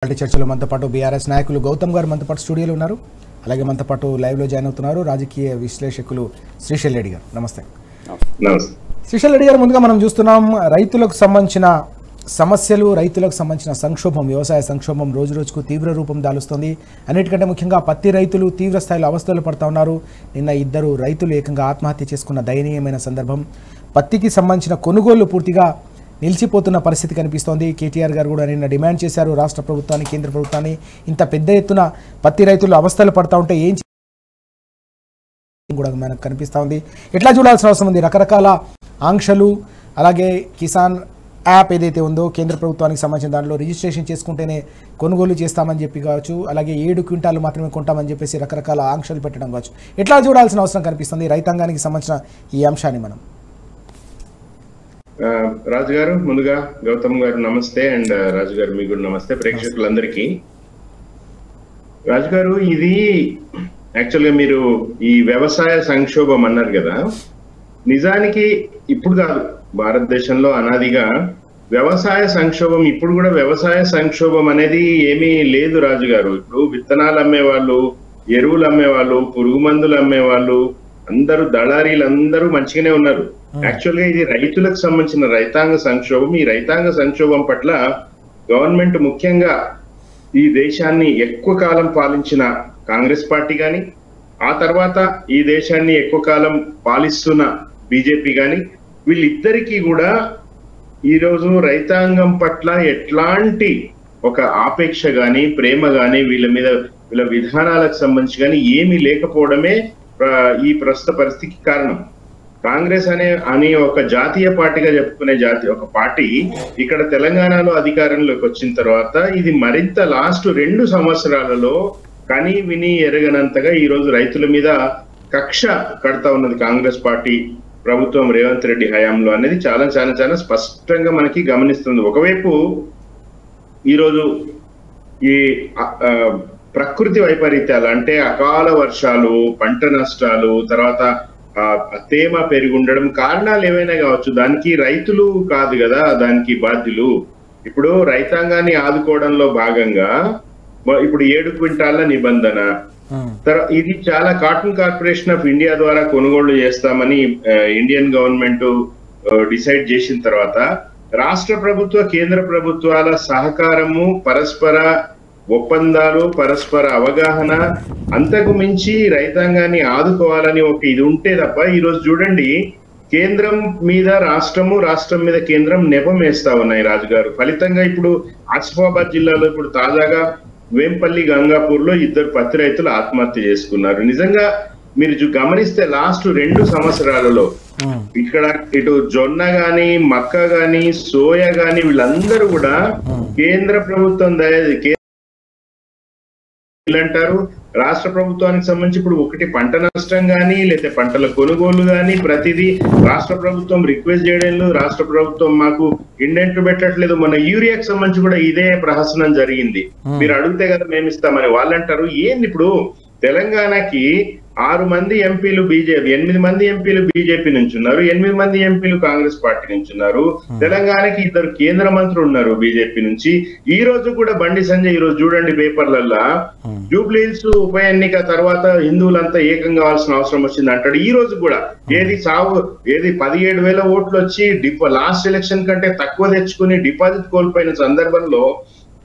చర్చలో మనతో పాటు బీఆర్ఎస్ నాయకులు గౌతమ్ గారు మనతో పాటు స్టూడియోలో ఉన్నారు. అలాగే మనతో పాటు లైవ్లో జాయిన్ అవుతున్నారు రాజకీయ విశ్లేషకులు శ్రీశైల్ రెడ్డి గారు. నమస్తే. శ్రీశైల్ రెడ్డి గారు, ముందుగా మనం చూస్తున్నాం రైతులకు సంబంధించిన సమస్యలు, రైతులకు సంబంధించిన సంక్షోభం, వ్యవసాయ సంక్షోభం రోజు రోజుకు తీవ్ర రూపం దాలుస్తుంది. అన్నిటికంటే ముఖ్యంగా పత్తి రైతులు తీవ్ర స్థాయిలో అవస్థలు పడుతూ ఉన్నారు. నిన్న 2 రైతులు ఏకంగా ఆత్మహత్య చేసుకున్న దయనీయమైన సందర్భం. పత్తికి సంబంధించిన కొనుగోళ్లు పూర్తిగా నిలిచిపోతున్న పరిస్థితి కనిపిస్తోంది. కేటీఆర్ గారు కూడా నిన్న డిమాండ్ చేశారు రాష్ట్ర ప్రభుత్వాన్ని, కేంద్ర ప్రభుత్వాన్ని. ఇంత పెద్ద ఎత్తున పత్తి రైతులు అవస్థలు పడతా ఉంటే ఏం కూడా మనకు కనిపిస్తూ ఉంది. ఎట్లా చూడాల్సిన అవసరం ఉంది? రకరకాల ఆంక్షలు, అలాగే కిసాన్ యాప్ ఏదైతే ఉందో కేంద్ర ప్రభుత్వానికి సంబంధించిన దాంట్లో రిజిస్ట్రేషన్ చేసుకుంటేనే కొనుగోలు చేస్తామని చెప్పి కావచ్చు, అలాగే 7 క్వింటాలు మాత్రమే కొంటామని చెప్పేసి రకరకాల ఆంక్షలు పెట్టడం కావచ్చు. ఎట్లా చూడాల్సిన అవసరం కనిపిస్తుంది రైతాంగానికి సంబంధించిన ఈ అంశాన్ని మనం? రాజు గారు, ముందుగా గౌతమ్ గారు నమస్తే, అండ్ రాజు గారు మీకు కూడా నమస్తే. ప్రేక్షకులందరికీ రాజు గారు, ఇది యాక్చువల్గా మీరు ఈ వ్యవసాయ సంక్షోభం అన్నారు కదా, నిజానికి ఇప్పుడు కాదు, భారతదేశంలో అనాదిగా వ్యవసాయ సంక్షోభం, ఇప్పుడు కూడా వ్యవసాయ సంక్షోభం అనేది ఏమీ లేదు రాజు గారు. ఇప్పుడు విత్తనాలు అమ్మేవాళ్ళు, ఎరువులు అమ్మేవాళ్ళు, పురుగు మందులు అమ్మేవాళ్ళు అందరూ, దళారీలు అందరూ మంచిగానే ఉన్నారు. యాక్చువల్ గా ఇది రైతులకు సంబంధించిన రైతాంగ సంక్షోభం. ఈ రైతాంగ సంక్షోభం పట్ల గవర్నమెంట్, ముఖ్యంగా ఈ దేశాన్ని ఎక్కువ కాలం పాలించిన కాంగ్రెస్ పార్టీ కానీ, ఆ తర్వాత ఈ దేశాన్ని ఎక్కువ కాలం పాలిస్తున్న బీజేపీ కానీ, వీళ్ళిద్దరికీ కూడా ఈరోజు రైతాంగం పట్ల ఎట్లాంటి ఒక ఆపేక్ష గాని, ప్రేమ గాని, వీళ్ళ విధానాలకు సంబంధించి కానీ ఏమీ లేకపోవడమే ఈ ప్రస్తుత పరిస్థితికి కారణం. కాంగ్రెస్ అనే ఒక జాతీయ పార్టీగా చెప్పుకునే ఒక పార్టీ ఇక్కడ తెలంగాణలో అధికారంలోకి వచ్చిన తర్వాత ఇది మరింత లాస్ట్ 2 సంవత్సరాలలో కని విని ఎరగనంతగా ఈ రోజు రైతుల మీద కక్ష కడతా ఉన్నది కాంగ్రెస్ పార్టీ ప్రభుత్వం రేవంత్ రెడ్డి హయాంలో అనేది చాలా చాలా చాలా స్పష్టంగా మనకి గమనిస్తుంది. ఒకవైపు ఈరోజు ఈ ప్రకృతి వైపరీత్యాలు, అంటే అకాల వర్షాలు, పంట నష్టాలు, తర్వాత తేమ పెరిగి ఉండడం, కారణాలు ఏవైనా కావచ్చు, దానికి రైతులు కాదు కదా దానికి బాధ్యులు. ఇప్పుడు రైతాంగాన్ని ఆదుకోవడంలో భాగంగా ఇప్పుడు 7 క్వింటాల నిబంధన, ఇది చాలా కాటన్ కార్పొరేషన్ ఆఫ్ ఇండియా ద్వారా కొనుగోళ్లు చేస్తామని ఇండియన్ గవర్నమెంట్ డిసైడ్ చేసిన తర్వాత రాష్ట్ర ప్రభుత్వ, కేంద్ర ప్రభుత్వాల సహకారము, పరస్పర ఒప్పందాలు, పరస్పర అవగాహన, అంతకు మించి రైతాంగాన్ని ఆదుకోవాలని ఒక ఇది ఉంటే తప్ప, ఈరోజు చూడండి కేంద్రం మీద రాష్ట్రము, రాష్ట్రం మీద కేంద్రం నెపం వేస్తా ఉన్నాయి రాజుగారు. ఫలితంగా ఇప్పుడు ఆసిఫాబాద్ జిల్లాలో ఇప్పుడు తాజాగా వేంపల్లి, గంగాపూర్ లో 2 పత్తి రైతులు ఆత్మహత్య చేసుకున్నారు. నిజంగా మీరు గమనిస్తే లాస్ట్ 2 సంవత్సరాలలో ఇక్కడ ఇటు జొన్న గాని, మక్క గాని, సోయా గాని వీళ్ళందరూ కూడా కేంద్ర ప్రభుత్వం అంటారు, రాష్ట్ర ప్రభుత్వానికి సంబంధించి ఇప్పుడు ఒకటి పంట నష్టం గానీ, లేకపోతే పంటల కొనుగోలు గానీ, ప్రతిదీ రాష్ట్ర ప్రభుత్వం రిక్వెస్ట్ చేయడం, రాష్ట్ర ప్రభుత్వం మాకు ఇండెంట్ పెట్టట్లేదు. మన యూరియాకి సంబంధించి కూడా ఇదే ప్రహసనం జరిగింది. మీరు అడిగితే కదా మేము ఇస్తామని వాళ్ళు అంటారు. ఏంది ఇప్పుడు తెలంగాణకి 6 మంది ఎంపీలు బీజేపీ, 8 మంది ఎంపీలు బీజేపీ నుంచి ఉన్నారు, 8 మంది ఎంపీలు కాంగ్రెస్ పార్టీ నుంచి ఉన్నారు. తెలంగాణకి 2 కేంద్ర మంత్రులు ఉన్నారు బీజేపీ నుంచి. ఈ రోజు కూడా బండి సంజయ్, ఈ రోజు చూడండి పేపర్లల్లా, జూబ్లీహిల్స్ ఉప ఎన్నిక తర్వాత హిందువులంతా ఏకం కావాల్సిన అవసరం వచ్చింది అంటాడు. ఈ రోజు కూడా ఏది 17,000 ఓట్లు వచ్చి లాస్ట్ ఎలక్షన్ కంటే తక్కువ తెచ్చుకుని డిపాజిట్ కోల్పోయిన సందర్భంలో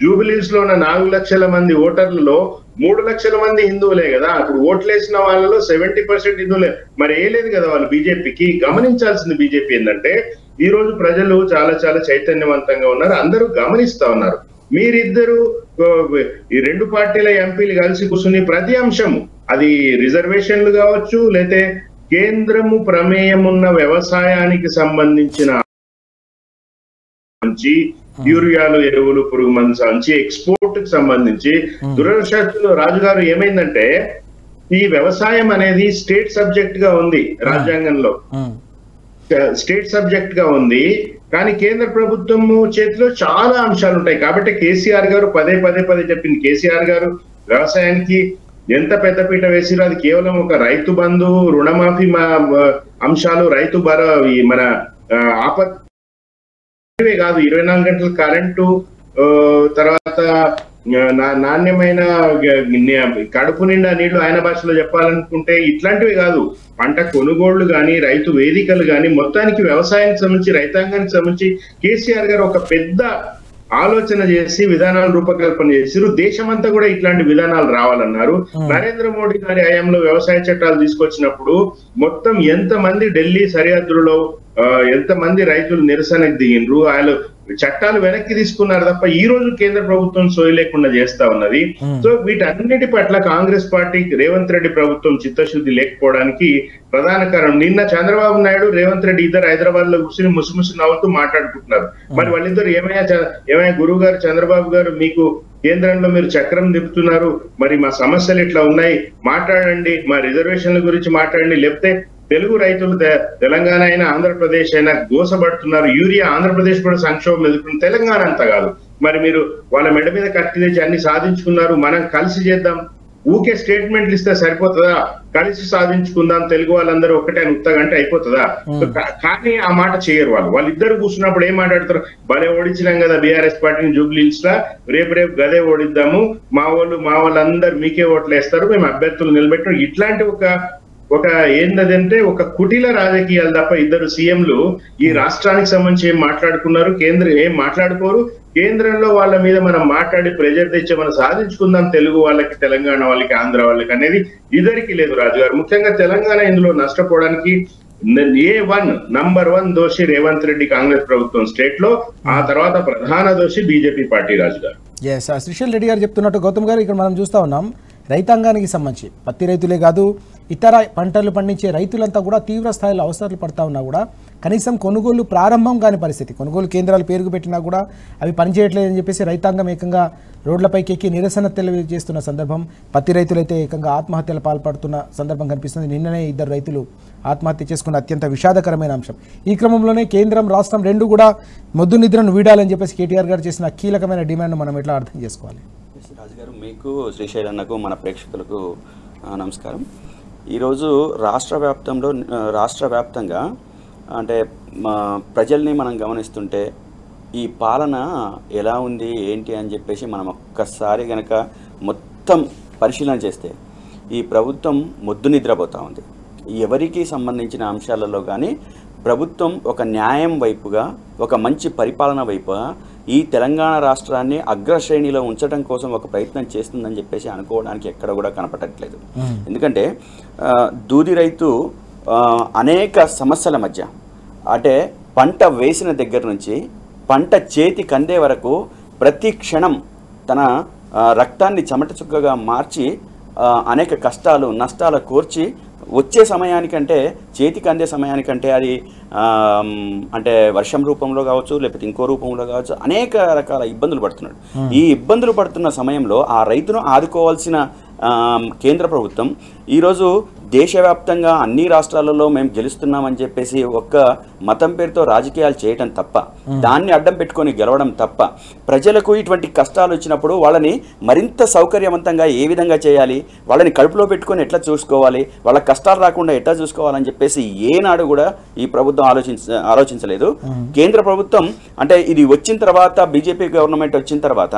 జూబిలీస్ లో ఉన్న 4 లక్షల మంది ఓటర్లలో 3 లక్షల మంది హిందువులే కదా. అప్పుడు ఓట్లేసిన వాళ్ళలో 70% హిందువులే. మరి వేయలేదు కదా వాళ్ళు బీజేపీకి. గమనించాల్సింది బీజేపీ ఏంటంటే, ఈ రోజు ప్రజలు చాలా చాలా చైతన్యవంతంగా ఉన్నారు, అందరూ గమనిస్తా ఉన్నారు. మీరిద్దరు ఈ 2 పార్టీల ఎంపీలు కలిసి కూర్చుని ప్రతి అంశము, అది రిజర్వేషన్లు కావచ్చు, లేతే కేంద్రము ప్రమేయం ఉన్న వ్యవసాయానికి సంబంధించిన యూరియాలు, ఎరువులు, పురుగు మందు సంబంధించి, ఎక్స్పోర్ట్ కి సంబంధించి దురదృష్టవశాత్తు రాజుగారు ఏమైందంటే, ఈ వ్యవసాయం అనేది స్టేట్ సబ్జెక్ట్ గా ఉంది, రాజ్యాంగంలో స్టేట్ సబ్జెక్ట్ గా ఉంది. కానీ కేంద్ర ప్రభుత్వం చేతిలో చాలా అంశాలు ఉంటాయి. కాబట్టి కేసీఆర్ గారు పదే చెప్పింది. కేసీఆర్ గారు వ్యవసాయానికి ఎంత పెద్దపీట వేసిరో అది కేవలం ఒక రైతు బంధు, రుణమాఫీ అంశాలు, రైతు మన ఆపత్ కాదు, 24 గంటల కరెంటు, తర్వాత నాణ్యమైన కడుపు నిండా నీళ్లు ఆయన భాషలో చెప్పాలనుకుంటే ఇట్లాంటివి కాదు. పంట కొనుగోళ్లు కానీ, రైతు వేదికలు కానీ, మొత్తానికి వ్యవసాయానికి సంబంధించి, రైతాంగానికి సంబంధించి కేసీఆర్ గారు ఒక పెద్ద ఆలోచన చేసి విధానాలు రూపకల్పన చేసిరు. దేశమంతా కూడా ఇట్లాంటి విధానాలు రావాలన్నారు. నరేంద్ర మోడీ గారి హయాంలో వ్యవసాయ చట్టాలు తీసుకొచ్చినప్పుడు మొత్తం ఎంతమంది ఢిల్లీ సరిహద్దులలో ఎంతమంది రైతులు నిరసనకు దిగినరు, వాళ్ళు చట్టాలు వెనక్కి తీసుకున్నారు తప్ప ఈ రోజు కేంద్ర ప్రభుత్వం సోయి లేకుండా చేస్తా ఉన్నది. సో వీటన్నిటి పట్ల కాంగ్రెస్ పార్టీ, రేవంత్ రెడ్డి ప్రభుత్వం చిత్తశుద్ధి లేకపోవడానికి ప్రధాన కారణం. నిన్న చంద్రబాబు నాయుడు, రేవంత్ రెడ్డి ఇద్దరు హైదరాబాద్ లో కూర్చొని ముసిముసి నవ్వుతూ మాట్లాడుకుంటున్నారు. మరి వాళ్ళిద్దరు ఏమయ్యా గురువు గారు, చంద్రబాబు గారు, మీకు కేంద్రంలో మీరు చక్రం తిప్పుతున్నారు, మరి మా సమస్యలు ఇట్లా ఉన్నాయి, మాట్లాడండి, మా రిజర్వేషన్ల గురించి మాట్లాడండి, లేకపోతే తెలుగు రైతులు తెలంగాణ అయినా ఆంధ్రప్రదేశ్ అయినా గోసపడుతున్నారు, యూరియా ఆంధ్రప్రదేశ్ కూడా సంక్షోభం ఎదుర్కొంది, తెలంగాణ అంతా కాదు, మరి మీరు వాళ్ళ మెడ మీద కత్తి తెచ్చి అన్ని సాధించుకున్నారు, మనం కలిసి చేద్దాం, ఊకే స్టేట్మెంట్లు ఇస్తే సరిపోతుందా, కలిసి సాధించుకుందాం, తెలుగు వాళ్ళందరూ ఒక్కటే అని ఉత్తగంటే అయిపోతుందా? కానీ ఆ మాట చేయరు. వాళ్ళిద్దరు కూర్చున్నప్పుడు ఏం మాట్లాడతారు, భలే ఓడించినాం కదా బీఆర్ఎస్ పార్టీని జూబ్లీహిల్స్ లా, రేపు గదే ఓడిద్దాము, మా వాళ్ళందరూ మీకే ఓట్లు వేస్తారు, మేము అభ్యర్థులు నిలబెట్టాం. ఇట్లాంటి ఒక ఏంటంటే ఒక కుటిల రాజకీయాలు తప్ప ఇద్దరు సీఎంలు ఈ రాష్ట్రానికి సంబంధించి ఏం మాట్లాడుకున్నారు, కేంద్రం ఏం మాట్లాడుకోరు. కేంద్రంలో వాళ్ళ మీద మనం మాట్లాడి ప్రెజర్ తెచ్చే మనం సాధించుకుందాం తెలుగు వాళ్ళకి, తెలంగాణ వాళ్ళకి, ఆంధ్ర వాళ్ళకి అనేది ఇద్దరికి లేదు రాజు గారు. ముఖ్యంగా తెలంగాణ ఇందులో నష్టపోవడానికి నంబర్ 1 దోషి రేవంత్ రెడ్డి, కాంగ్రెస్ ప్రభుత్వం స్టేట్ లో, ఆ తర్వాత ప్రధాన దోషి బీజేపీ పార్టీ రాజు గారు. శ్రీశైల్ రెడ్డి గారు చెప్తున్నట్టు గౌతమ్ గారు, ఇక్కడ మనం చూస్తా ఉన్నాం రైతాంగానికి సంబంధించి పత్తి రైతులే కాదు ఇతర పంటలు పండించే రైతులంతా కూడా తీవ్ర స్థాయిలో అవసరాలు పడతా ఉన్నా కూడా కనీసం కొనుగోలు ప్రారంభం కాని పరిస్థితి, కొనుగోలు కేంద్రాలు పేరుకు పెట్టినా కూడా అవి పనిచేయట్లేదని చెప్పేసి రైతాంగం ఏకంగా రోడ్లపైకి ఎక్కి నిరసన తెలియజేస్తున్న సందర్భం, పత్తి రైతులైతే ఏకంగా ఆత్మహత్యలు పాల్పడుతున్న సందర్భం కనిపిస్తుంది. నిన్ననే 2 రైతులు ఆత్మహత్య చేసుకున్న అత్యంత విషాదకరమైన అంశం. ఈ క్రమంలోనే కేంద్రం, రాష్ట్రం రెండు కూడా మొద్దు నిద్రను వీడాలని చెప్పేసి కేటీఆర్ గారు చేసిన కీలకమైన డిమాండ్ మనం ఎట్లా అర్థం చేసుకోవాలి? రాజుగారు, మీకు, శ్రీశైల్ అన్నకు, మన ప్రేక్షకులకు నమస్కారం. ఈరోజు రాష్ట్ర వ్యాప్తంగా అంటే ప్రజల్ని మనం గమనిస్తుంటే ఈ పాలన ఎలా ఉంది ఏంటి అని చెప్పేసి మనం ఒక్కసారి కనుక మొత్తం పరిశీలన చేస్తే ఈ ప్రభుత్వం మొద్దు నిద్రపోతూ ఉంది. ఎవరికి సంబంధించిన అంశాలలో కానీ ప్రభుత్వం ఒక న్యాయం వైపుగా, ఒక మంచి పరిపాలన వైపుగా ఈ తెలంగాణ రాష్ట్రాన్ని అగ్రశ్రేణిలో ఉంచడం కోసం ఒక ప్రయత్నం చేస్తుందని చెప్పేసి అనుకోవడానికి ఎక్కడ కూడా కనపడట్లేదు. ఎందుకంటే దూది రైతు అనేక సమస్యల మధ్య, అంటే పంట వేసిన దగ్గర నుంచి పంట చేతి కందే వరకు ప్రతి క్షణం తన రక్తాన్ని చెమట చుక్కగా మార్చి అనేక కష్టాలు, నష్టాలు కోర్చి వచ్చే సమయానికంటే, చేతికి అందే సమయానికంటే అది అంటే వర్షం రూపంలో కావచ్చు, లేకపోతే ఇంకో రూపంలో కావచ్చు, అనేక రకాల ఇబ్బందులు పడుతున్నాడు. ఈ ఇబ్బందులు పడుతున్న సమయంలో ఆ రైతును ఆదుకోవాల్సిన కేంద్ర ప్రభుత్వం ఈరోజు దేశవ్యాప్తంగా అన్ని రాష్ట్రాలలో మేము గెలుస్తున్నామని చెప్పేసి ఒక్క మతం పేరుతో రాజకీయాలు చేయటం తప్ప, దాన్ని అడ్డం పెట్టుకొని గెలవడం తప్ప, ప్రజలకు ఇటువంటి కష్టాలు వచ్చినప్పుడు వాళ్ళని మరింత సౌకర్యవంతంగా ఏ విధంగా చేయాలి, వాళ్ళని కడుపులో పెట్టుకొని ఎట్లా చూసుకోవాలి, వాళ్ళ కష్టాలు రాకుండా ఎట్లా చూసుకోవాలని చెప్పేసి ఏనాడు కూడా ఈ ప్రభుత్వం ఆలోచించలేదు. కేంద్ర ప్రభుత్వం అంటే ఇది వచ్చిన తర్వాత, బీజేపీ గవర్నమెంట్ వచ్చిన తర్వాత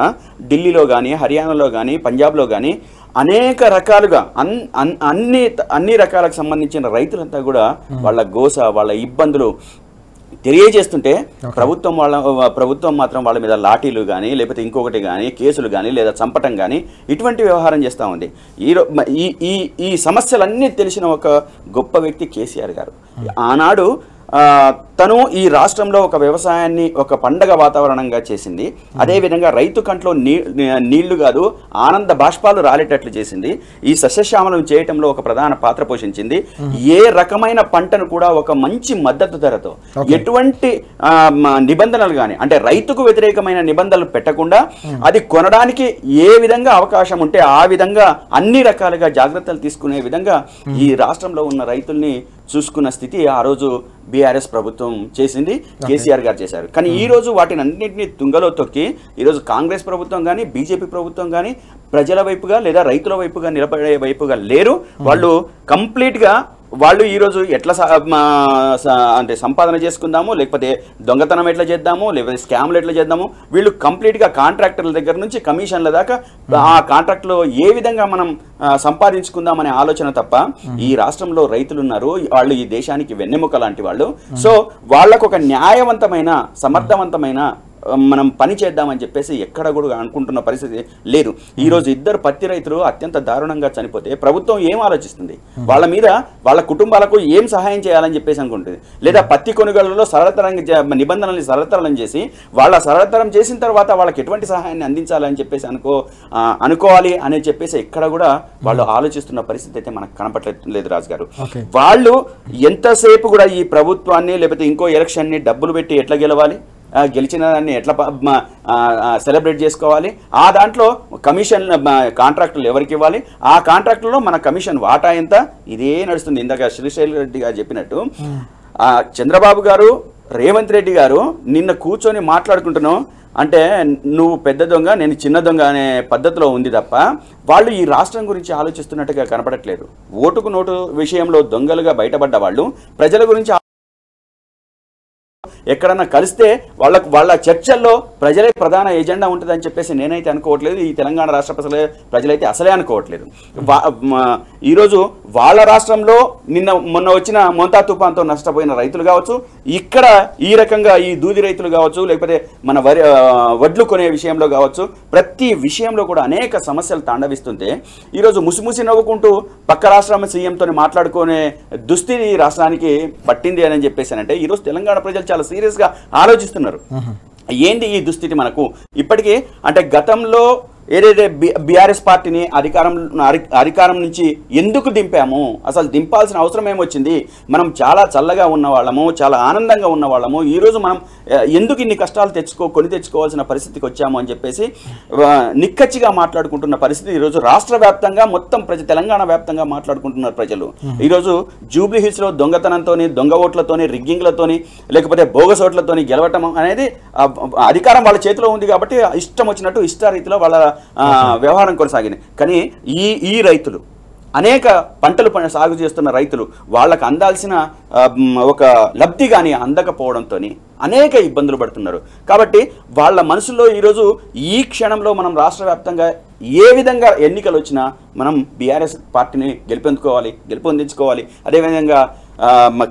ఢిల్లీలో కానీ, హర్యానాలో కానీ, పంజాబ్లో కానీ అనేక రకాలుగా అన్ని రకాలకు సంబంధించిన రైతులంతా కూడా వాళ్ళ గోస, వాళ్ళ ఇబ్బందులు తెలియజేస్తుంటే ప్రభుత్వం మాత్రం వాళ్ళ మీద లాఠీలు కానీ, లేకపోతే ఇంకొకటి కానీ, కేసులు కానీ, లేదా చంపటం కానీ ఇటువంటి వ్యవహారం చేస్తూ ఉంది. ఈ సమస్యలన్నీ తెలిసిన ఒక గొప్ప వ్యక్తి కేసీఆర్ గారు. ఆనాడు తను ఈ రాష్ట్రంలో ఒక వ్యవసాయాన్ని ఒక పండగ వాతావరణంగా చేసింది. అదేవిధంగా రైతు కంట్లో నీళ్లు కాదు ఆనంద బాష్పాలు రాలేటట్లు చేసింది. ఈ సస్యశ్యామలం చేయటంలో ఒక ప్రధాన పాత్ర పోషించింది. ఏ రకమైన పంటను కూడా ఒక మంచి మద్దతు ధరతో, ఎటువంటి నిబంధనలు కానీ అంటే రైతుకు వ్యతిరేకమైన నిబంధనలు పెట్టకుండా అది కొనడానికి ఏ విధంగా అవకాశం ఉంటే ఆ విధంగా అన్ని రకాలుగా జాగ్రత్తలు తీసుకునే విధంగా ఈ రాష్ట్రంలో ఉన్న రైతుల్ని చూసుకున్న స్థితి ఆ రోజు బీఆర్ఎస్ ప్రభుత్వం చేసింది, కేసీఆర్ గారు చేశారు. కానీ ఈ రోజు వాటిని అన్నింటినీ తుంగలో తొక్కి ఈరోజు కాంగ్రెస్ ప్రభుత్వం కానీ, బీజేపీ ప్రభుత్వం కానీ ప్రజల వైపుగా లేదా రైతుల వైపుగా నిలబడే వైపుగా లేరు. వాళ్ళు కంప్లీట్గా వాళ్ళు ఈరోజు ఎట్లా అంటే సంపాదన చేసుకుందాము, లేకపోతే దొంగతనం ఎట్లా చేద్దాము, లేకపోతే స్కామ్లు ఎట్లా చేద్దాము, వీళ్ళు కంప్లీట్గా కాంట్రాక్టర్ల దగ్గర నుంచి కమిషన్ల దాకా ఆ కాంట్రాక్ట్లో ఏ విధంగా మనం సంపాదించుకుందామనే ఆలోచన తప్ప ఈ రాష్ట్రంలో రైతులు ఉన్నారు, వాళ్ళు ఈ దేశానికి వెన్నెముక లాంటి వాళ్ళు. సో వాళ్ళకు ఒక న్యాయవంతమైన సమర్థవంతమైన మనం పని చేద్దామని చెప్పేసి ఎక్కడ కూడా అనుకుంటున్న పరిస్థితి లేదు. ఈరోజు ఇద్దరు పత్తి రైతులు అత్యంత దారుణంగా చనిపోతే ప్రభుత్వం ఏం ఆలోచిస్తుంది? వాళ్ళ మీద వాళ్ళ కుటుంబాలకు ఏం సహాయం చేయాలని చెప్పేసి అనుకుంటుంది. లేదా పత్తి కొనుగోలులో నిబంధనల్ని సరళతరం చేసి వాళ్ళ సరళతరం చేసిన తర్వాత వాళ్ళకి ఎటువంటి సహాయాన్ని అందించాలని చెప్పేసి అనుకోవాలి అని చెప్పేసి ఎక్కడ కూడా వాళ్ళు ఆలోచిస్తున్న పరిస్థితి అయితే మనకు కనపడలేదు రాజు గారు. వాళ్ళు ఎంతసేపు కూడా ఈ ప్రభుత్వాన్ని లేకపోతే ఇంకో ఎలక్షన్ని డబ్బులు పెట్టి ఎట్లా గెలవాలి, గెలిచిన దాన్ని ఎట్లా సెలబ్రేట్ చేసుకోవాలి, ఆ దాంట్లో కమిషన్ కాంట్రాక్టులు ఎవరికి ఇవ్వాలి, ఆ కాంట్రాక్టులో మన కమిషన్ వాటా ఎంత, ఇదే నడుస్తుంది. ఇందాక శ్రీశైల్ రెడ్డి గారు చెప్పినట్టు చంద్రబాబు గారు రేవంత్ రెడ్డి గారు నిన్న కూర్చొని మాట్లాడుకుంటున్నాం అంటే నువ్వు పెద్ద దొంగ నేను చిన్న దొంగ అనే పద్ధతిలో ఉంది తప్ప వాళ్ళు ఈ రాష్ట్రం గురించి ఆలోచిస్తున్నట్టుగా కనపడట్లేదు. ఓటుకు నోటు విషయంలో దొంగలుగా బయటపడ్డ వాళ్ళు ప్రజల గురించి ఎక్కడన్నా కలిస్తే వాళ్ళ చర్చల్లో ప్రజలే ప్రధాన ఎజెండా ఉంటుందని చెప్పేసి నేనైతే అనుకోవట్లేదు. ఈ తెలంగాణ రాష్ట్ర ప్రజలైతే అసలే అనుకోవట్లేదు. ఈరోజు వాళ్ళ రాష్ట్రంలో మొన్న వచ్చిన మోంతా తుఫాన్తో నష్టపోయిన రైతులు కావచ్చు, ఇక్కడ ఈ రకంగా ఈ దూది రైతులు కావచ్చు, లేకపోతే మన వడ్లు కొనే విషయంలో కావచ్చు, ప్రతి విషయంలో కూడా అనేక సమస్యలు తాండవిస్తుంటే ఈరోజు ముసిముసి నవ్వుకుంటూ పక్క రాష్ట్రం సీఎంతో మాట్లాడుకునే దుస్థితి రాష్ట్రానికి పట్టింది అని చెప్పేసానంటే ఈరోజు తెలంగాణ ప్రజలు చాలా సీరియస్గా ఆలోచిస్తున్నారు. ఏంటి ఈ దుస్థితి మనకు ఇప్పటికీ అంటే గతంలో ఏదైతే బీఆర్ఎస్ పార్టీని అధికారం నుంచి ఎందుకు దింపాము, అసలు దింపాల్సిన అవసరం ఏమొచ్చింది, మనం చాలా చల్లగా ఉన్నవాళ్ళము, చాలా ఆనందంగా ఉన్నవాళ్ళము, ఈరోజు మనం ఎందుకు ఇన్ని కష్టాలు కొని తెచ్చుకోవాల్సిన పరిస్థితికి వచ్చాము అని చెప్పేసి నిక్కచ్చిగా మాట్లాడుకుంటున్న పరిస్థితి ఈరోజు రాష్ట్ర వ్యాప్తంగా మొత్తం తెలంగాణ వ్యాప్తంగా మాట్లాడుకుంటున్నారు ప్రజలు. ఈరోజు జూబ్లీ హిల్స్లో దొంగతనంతోని, దొంగ ఓట్లతోని, రిగ్గింగ్లతోని, లేకపోతే బోగస్ ఓట్లతోని గెలవటం అనేది అధికారం వాళ్ళ చేతిలో ఉంది కాబట్టి ఇష్టం వచ్చినట్టు ఇష్టారీతిలో వాళ్ళ వ్యవహారం కొనసాగింది. కానీ ఈ రైతులు అనేక పంటలు సాగు చేస్తున్న రైతులు వాళ్ళకు అందాల్సిన ఒక లబ్ధి కానీ అందకపోవడంతో అనేక ఇబ్బందులు పడుతున్నారు. కాబట్టి వాళ్ళ మనసులో ఈరోజు ఈ క్షణంలో మనం రాష్ట్ర వ్యాప్తంగా ఏ విధంగా ఎన్నికలు వచ్చినా మనం బీఆర్ఎస్ పార్టీని గెలుపొందించుకోవాలి, అదేవిధంగా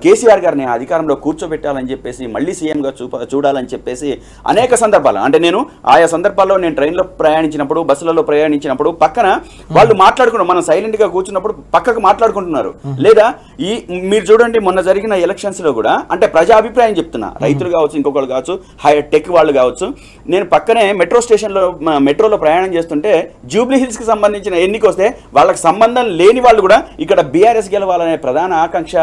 కేసీఆర్ గారిని అధికారంలో కూర్చోబెట్టాలని చెప్పేసి మళ్ళీ సీఎంగా చూడాలని చెప్పేసి అనేక సందర్భాలు అంటే నేను ఆయా సందర్భాల్లో నేను ట్రైన్లో ప్రయాణించినప్పుడు, బస్సులలో ప్రయాణించినప్పుడు పక్కన వాళ్ళు మాట్లాడుకున్నారు, మనం సైలెంట్గా కూర్చున్నప్పుడు పక్కకు మాట్లాడుకుంటున్నారు. లేదా మీరు చూడండి మొన్న జరిగిన ఎలక్షన్స్లో కూడా అంటే ప్రజాభిప్రాయం చెప్తున్నా, రైతులు కావచ్చు, ఇంకొకరు కావచ్చు, టెక్ వాళ్ళు కావచ్చు, నేను పక్కనే మెట్రోలో ప్రయాణం చేస్తుంటే జూబ్లీ హిల్స్కి సంబంధించిన ఎన్నిక వస్తే వాళ్ళకి సంబంధం లేని వాళ్ళు కూడా ఇక్కడ బీఆర్ఎస్ గెలవాలనే ప్రధాన ఆకాంక్ష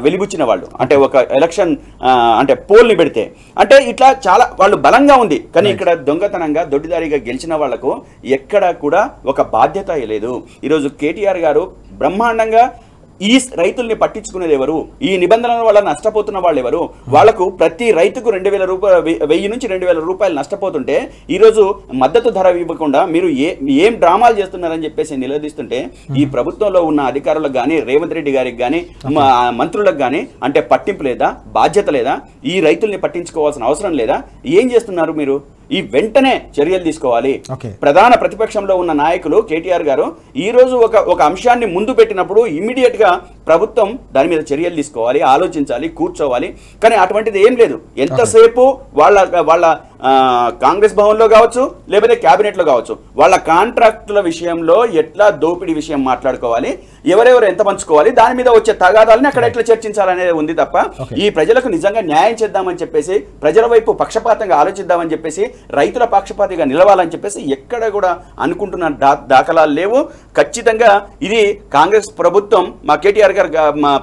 వెలిబుచ్చిన వాళ్ళు అంటే ఒక ఎలక్షన్ అంటే పోల్ని పెడితే అంటే ఇట్లా చాలా వాళ్ళు బలంగా ఉంది. కానీ ఇక్కడ దొంగతనంగా దొడ్డిదారిగా గెలిచిన వాళ్లకు ఎక్కడ కూడా ఒక బాధ్యత లేదు. ఈరోజు కేటీఆర్ గారు బ్రహ్మాండంగా ఈ రైతుల్ని పట్టించుకునేది ఎవరు, ఈ నిబంధనల వల్ల నష్టపోతున్న వాళ్ళు ఎవరు, వాళ్లకు ప్రతి రైతుకు 2,000 రూపాయలు 1000 నుంచి 2,000 రూపాయలు నష్టపోతుంటే ఈరోజు మద్దతు ధర ఇవ్వకుండా మీరు ఏం డ్రామాలు చేస్తున్నారని చెప్పేసి నిలదీస్తుంటే ఈ ప్రభుత్వంలో ఉన్న అధికారులకు కానీ రేవంత్ రెడ్డి గారికి కానీ మంత్రులకు కానీ అంటే పట్టింపు లేదా, బాధ్యత లేదా, ఈ రైతుల్ని పట్టించుకోవాల్సిన అవసరం లేదా, ఏం చేస్తున్నారు మీరు? ఈ వెంటనే చర్యలు తీసుకోవాలి. ప్రధాన ప్రతిపక్షంలో ఉన్న నాయకులు కేటీఆర్ గారు ఈ రోజు ఒక అంశాన్ని ముందు పెట్టినప్పుడు ఇమ్మీడియట్ గా ప్రభుత్వం దాని మీద చర్యలు తీసుకోవాలి, ఆలోచించాలి, కూర్చోవాలి. కానీ అటువంటిది ఏం లేదు. ఎంతసేపు వాళ్ళ కాంగ్రెస్ భవన్లో కావచ్చు, లేకపోతే క్యాబినెట్లో కావచ్చు, వాళ్ళ కాంట్రాక్టుల విషయంలో ఎట్లా దోపిడీ విషయం మాట్లాడుకోవాలి, ఎవరెవరు ఎంత పంచుకోవాలి, దాని మీద వచ్చే తగాదాలని అక్కడ ఎట్లా చర్చించాలనేది ఉంది తప్ప ఈ ప్రజలకు నిజంగా న్యాయం చేద్దామని చెప్పేసి, ప్రజల వైపు పక్షపాతంగా ఆలోచిద్దామని చెప్పేసి, రైతుల పక్షపాతిగా నిలవాలని చెప్పేసి ఎక్కడ కూడా అనుకుంటున్న దాఖలాలు లేవు. ఖచ్చితంగా ఇది కాంగ్రెస్ ప్రభుత్వం, మా కేటీఆర్ గారు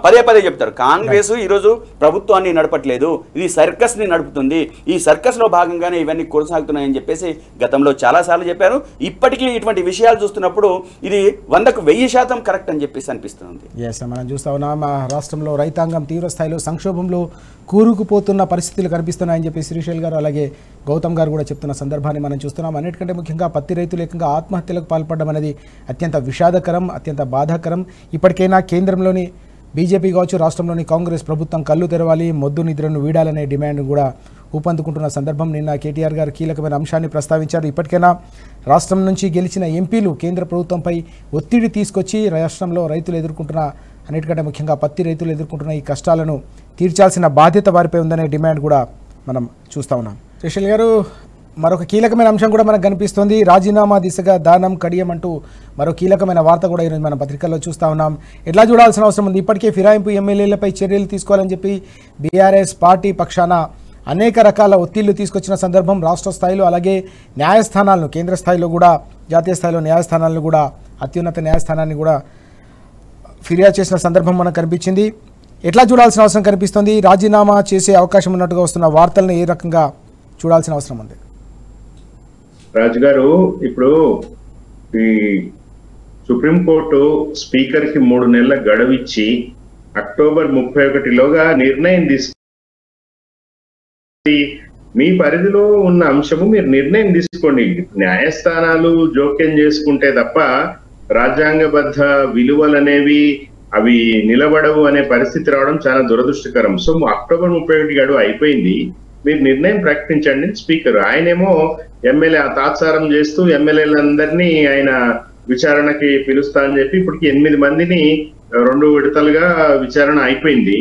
పదే చెప్తారు, కాంగ్రెస్ ఈరోజు ప్రభుత్వాన్ని నడపట్లేదు, ఇది సర్కస్ ని నడుపుతుంది, ఈ సర్కస్ లో భాగంగానే ఇవన్నీ కొనసాగుతున్నాయని చెప్పేసి గతంలో చాలా సార్లు చెప్పారు. ఇప్పటికీ ఇటువంటి విషయాలు చూస్తున్నప్పుడు ఇది 100కు 1000% కరెక్ట్ అని చెప్పేసి అనిపిస్తుంది. మనం చూస్తా ఉన్నాం రాష్ట్రంలో రైతాంగం తీవ్ర స్థాయిలో సంక్షోభంలో కూరుకుపోతున్న పరిస్థితులు కనిపిస్తున్నాయని చెప్పి శ్రీశైల్ గారు అలాగే గౌతమ్ గారు కూడా చెప్తున్న సందర్భాన్ని మనం చూస్తున్నాం. అన్నిటికంటే ముఖ్యంగా పత్తి రైతులు ఏకంగా ఆత్మహత్యలకు పాల్పడడం అనేది అత్యంత విషాదకరం, అత్యంత బాధాకరం. ఇప్పటికైనా కేంద్రంలోని బీజేపీ కావచ్చు రాష్ట్రంలోని కాంగ్రెస్ ప్రభుత్వం కళ్ళు తెరవాలి, మొద్దు నిద్రను వీడాలనే డిమాండ్ కూడా ఊపందుకుంటున్న సందర్భం. నిన్న కేటీఆర్ గారు కీలకమైన అంశాన్ని ప్రస్తావించారు. ఇప్పటికైనా రాష్ట్రం నుంచి గెలిచిన ఎంపీలు కేంద్ర ప్రభుత్వంపై ఒత్తిడి తీసుకొచ్చి రాష్ట్రంలో రైతులు ఎదుర్కొంటున్న, అన్నిటికంటే ముఖ్యంగా పత్తి రైతులు ఎదుర్కొంటున్న ఈ కష్టాలను తీర్చాల్సిన బాధ్యత వారిపై ఉందనే డిమాండ్ కూడా మనం చూస్తూ ఉన్నాం. శ్రీశైల్ గారు, మరొక కీలకమైన అంశం కూడా మనకు కనిపిస్తుంది. రాజీనామా దిశగా దానం కడియం అంటూ మరో కీలకమైన వార్త కూడా ఈరోజు మన పత్రికల్లో చూస్తూ ఉన్నాం. ఎట్లా చూడాల్సిన అవసరం ఉంది? ఇప్పటికే ఫిరాయింపు ఎమ్మెల్యేలపై చర్యలు తీసుకోవాలని చెప్పి బీఆర్ఎస్ పార్టీ పక్షాన అనేక రకాల ఒత్తిళ్లు తీసుకొచ్చిన సందర్భం. రాష్ట్ర స్థాయిలో అలాగే న్యాయస్థానాలను, కేంద్ర స్థాయిలో కూడా, జాతీయ స్థాయిలో న్యాయస్థానాలను కూడా, అత్యున్నత న్యాయస్థానాన్ని కూడా ఫిర్యాదు చేసిన సందర్భం మనకు కనిపించింది. ఎట్లా చూడాల్సిన అవసరం కనిపిస్తుంది? రాజీనామా చేసే అవకాశం ఉన్నట్టుగా వస్తున్న వార్తలను ఏ రకంగా చూడాల్సిన అవసరం ఉంది? రాజు గారు, ఇప్పుడు ఈ సుప్రీంకోర్టు స్పీకర్ కి 3 నెలల గడువు ఇచ్చి అక్టోబర్ 31లోగా నిర్ణయం తీసుకు, మీ పరిధిలో ఉన్న అంశము మీరు నిర్ణయం తీసుకోండి. న్యాయస్థానాలు జోక్యం చేసుకుంటే తప్ప రాజ్యాంగబద్ధ విలువలు అనేవి అవి నిలబడవు అనే పరిస్థితి రావడం చాలా దురదృష్టకరం. సో అక్టోబర్ 31 గడువు అయిపోయింది, మీరు నిర్ణయం ప్రకటించండి. స్పీకర్ ఆయనేమో ఎమ్మెల్యే తాత్సారం చేస్తూ ఎమ్మెల్యేలందరినీ ఆయన విచారణకి పిలుస్తా అని చెప్పి ఇప్పటికి 8 మందిని 2 విడతలుగా విచారణ అయిపోయింది.